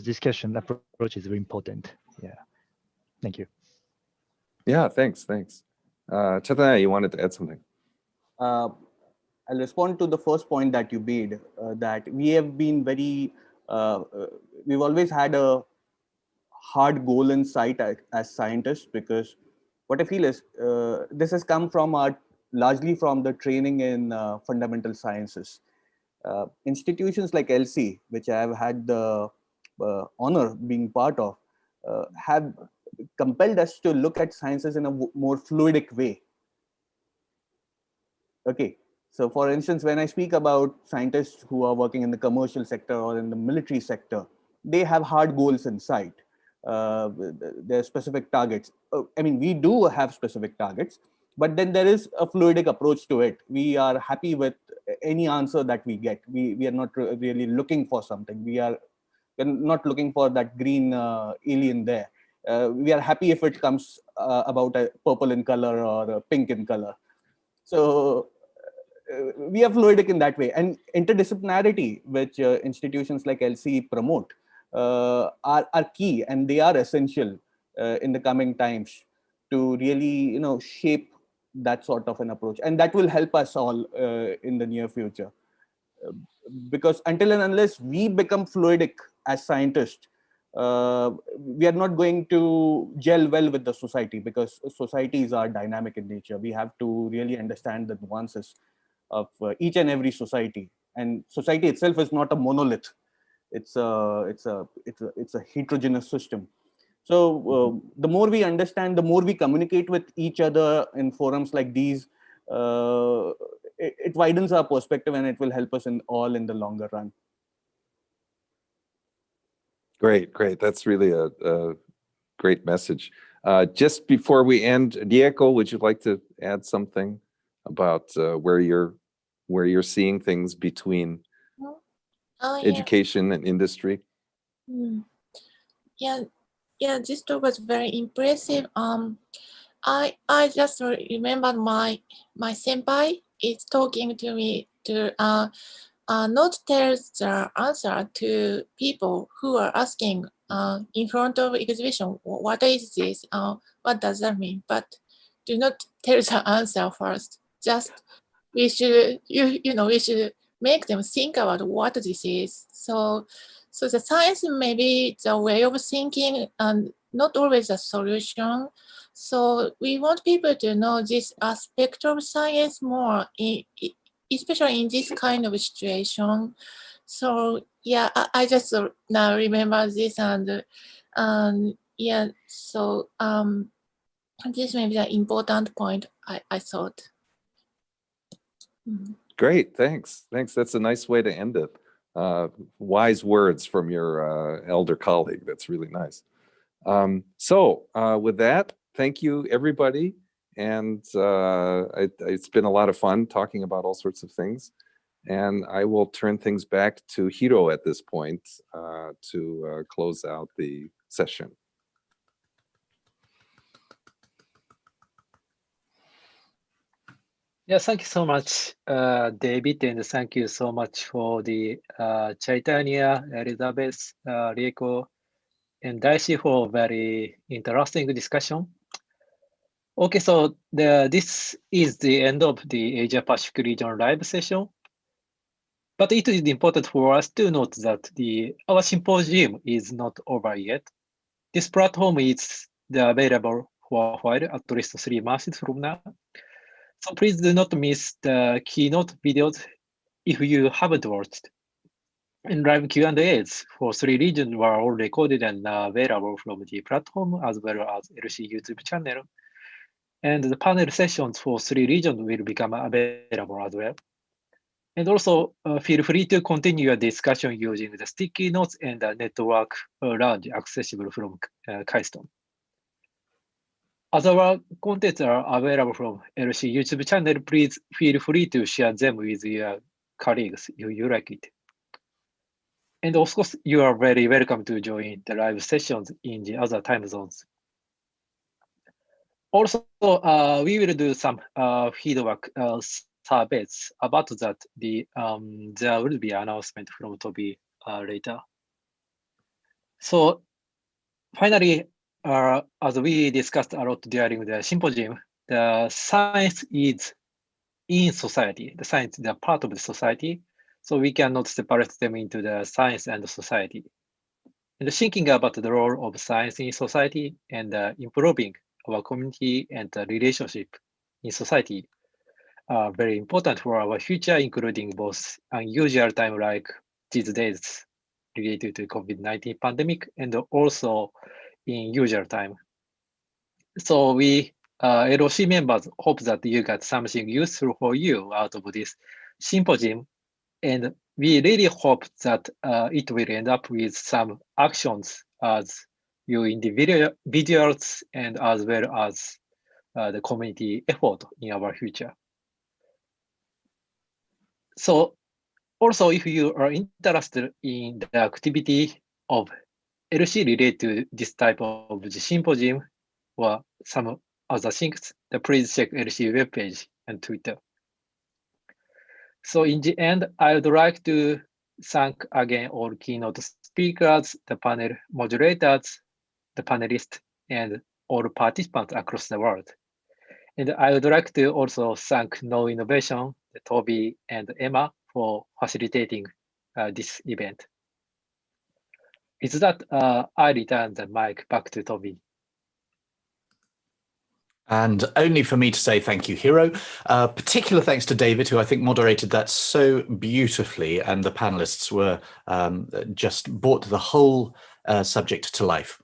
[SPEAKER 6] discussion approach is very important. Yeah, thank you.
[SPEAKER 2] Yeah, thanks. Chaitanya, you wanted to add something?
[SPEAKER 4] I'll respond to the first point that you made, that we have been very, we've always had a hard goal in sight as scientists, because what I feel is this has come from largely from the training in fundamental sciences. Institutions like ELSI, which I have had the honor being part of, have compelled us to look at sciences in a more fluidic way. Okay, so for instance, when I speak about scientists who are working in the commercial sector or in the military sector, they have hard goals in sight. There are specific targets. I mean, we do have specific targets, but then there is a fluidic approach to it. We are happy with any answer that we get. We are not really looking for something. We're not looking for that green alien there. We are happy if it comes about a purple in color or a pink in color. So we are fluidic in that way, and interdisciplinarity, which institutions like ELSI promote, are key, and they are essential in the coming times to really, shape that sort of an approach, and that will help us all in the near future. Because until and unless we become fluidic as scientists, we are not going to gel well with the society, because societies are dynamic in nature. We have to really understand the nuances of each and every society, and society itself is not a monolith. It's a heterogeneous system. So the more we understand, the more we communicate with each other in forums like these, it widens our perspective, and it will help us in the longer run.
[SPEAKER 2] Great. That's really a great message. Just before we end, Diego, would you like to add something about where you're seeing things between education and industry?
[SPEAKER 5] Yeah, this talk was very impressive. I just remembered my senpai is talking to me to not tell the answer to people who are asking in front of exhibition, what is this? What does that mean? But do not tell the answer first. Just we should we should make them think about what this is. So the science may be the way of thinking and not always a solution. So we want people to know this aspect of science more, especially in this kind of situation. So yeah, I just now remember this, and yeah, so this may be an important point I thought.
[SPEAKER 2] Great, thanks. That's a nice way to end it. Wise words from your elder colleague. That's really nice. So with that, thank you, everybody. And it's been a lot of fun talking about all sorts of things. And I will turn things back to Hiro at this point to close out the session.
[SPEAKER 1] Yeah, thank you so much, David, and thank you so much for the Chaitanya, Elizabeth, Rieko, and Daishi for very interesting discussion. Okay, so this is the end of the Asia Pacific region live session. But it is important for us to note that our symposium is not over yet. This platform is available for a while, at least 3 months from now. So please do not miss the keynote videos if you haven't watched. And live Q&As for 3 regions were all recorded and available from the platform as well as ELSI YouTube channel. And the panel sessions for 3 regions will become available as well. And also feel free to continue your discussion using the sticky notes and the network lounge accessible from Keystone. As our contents are available from ELSI YouTube channel, please feel free to share them with your colleagues if you like it. And of course, you are very welcome to join the live sessions in the other time zones. Also, we will do some feedback surveys about that. There will be an announcement from Toby later. So finally, as we discussed a lot during the symposium, the science is in society. The science is a part of the society, so we cannot separate them into the science and the society. And thinking about the role of science in society and improving our community and the relationship in society are very important for our future, including both unusual time like these days related to COVID-19 pandemic and also in usual time. So we LOC members hope that you got something useful for you out of this symposium. And we really hope that it will end up with some actions as you individuals and as well as the community effort in our future. So also, if you are interested in the activity of ELSI related to this type of the symposium or some other things, please check ELSI webpage and Twitter. So in the end, I would like to thank again all keynote speakers, the panel moderators, the panelists, and all participants across the world. And I would like to also thank No Innovation, Toby and Emma for facilitating this event. With that, I return the mic back to Toby.
[SPEAKER 8] And only for me to say thank you, Hiro. Particular thanks to David, who I think moderated that so beautifully, and the panelists were just brought the whole subject to life.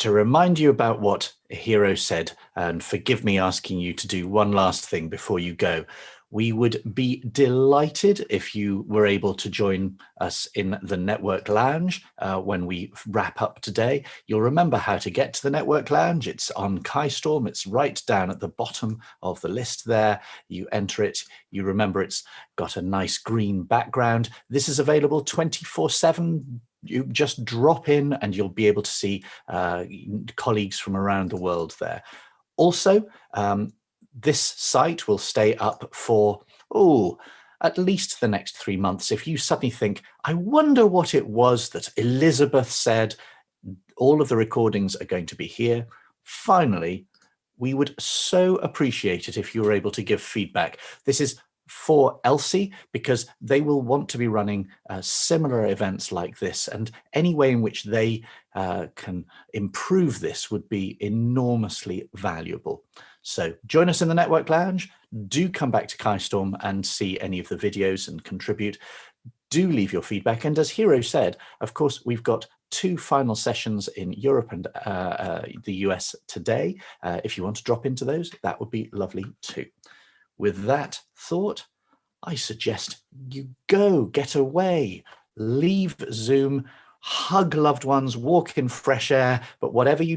[SPEAKER 8] To remind you about what Hiro said, and forgive me asking you to do one last thing before you go, we would be delighted if you were able to join us in the Network Lounge when we wrap up today. You'll remember how to get to the Network Lounge. It's on KaiStorm. It's right down at the bottom of the list there. You enter it. You remember it's got a nice green background. This is available 24/7. You just drop in and you'll be able to see colleagues from around the world there. Also, this site will stay up for, at least the next 3 months. If you suddenly think, I wonder what it was that Elizabeth said, all of the recordings are going to be here. Finally, we would so appreciate it if you were able to give feedback. This is for ELSI, because they will want to be running similar events like this, and any way in which they can improve this would be enormously valuable. So join us in the Network Lounge. Do come back to KaiStorm and see any of the videos and contribute. Do leave your feedback. And as Hiro said, of course, we've got 2 final sessions in Europe and the US today. If you want to drop into those, that would be lovely too. With that thought, I suggest you go, get away, leave Zoom, hug loved ones, walk in fresh air, but whatever you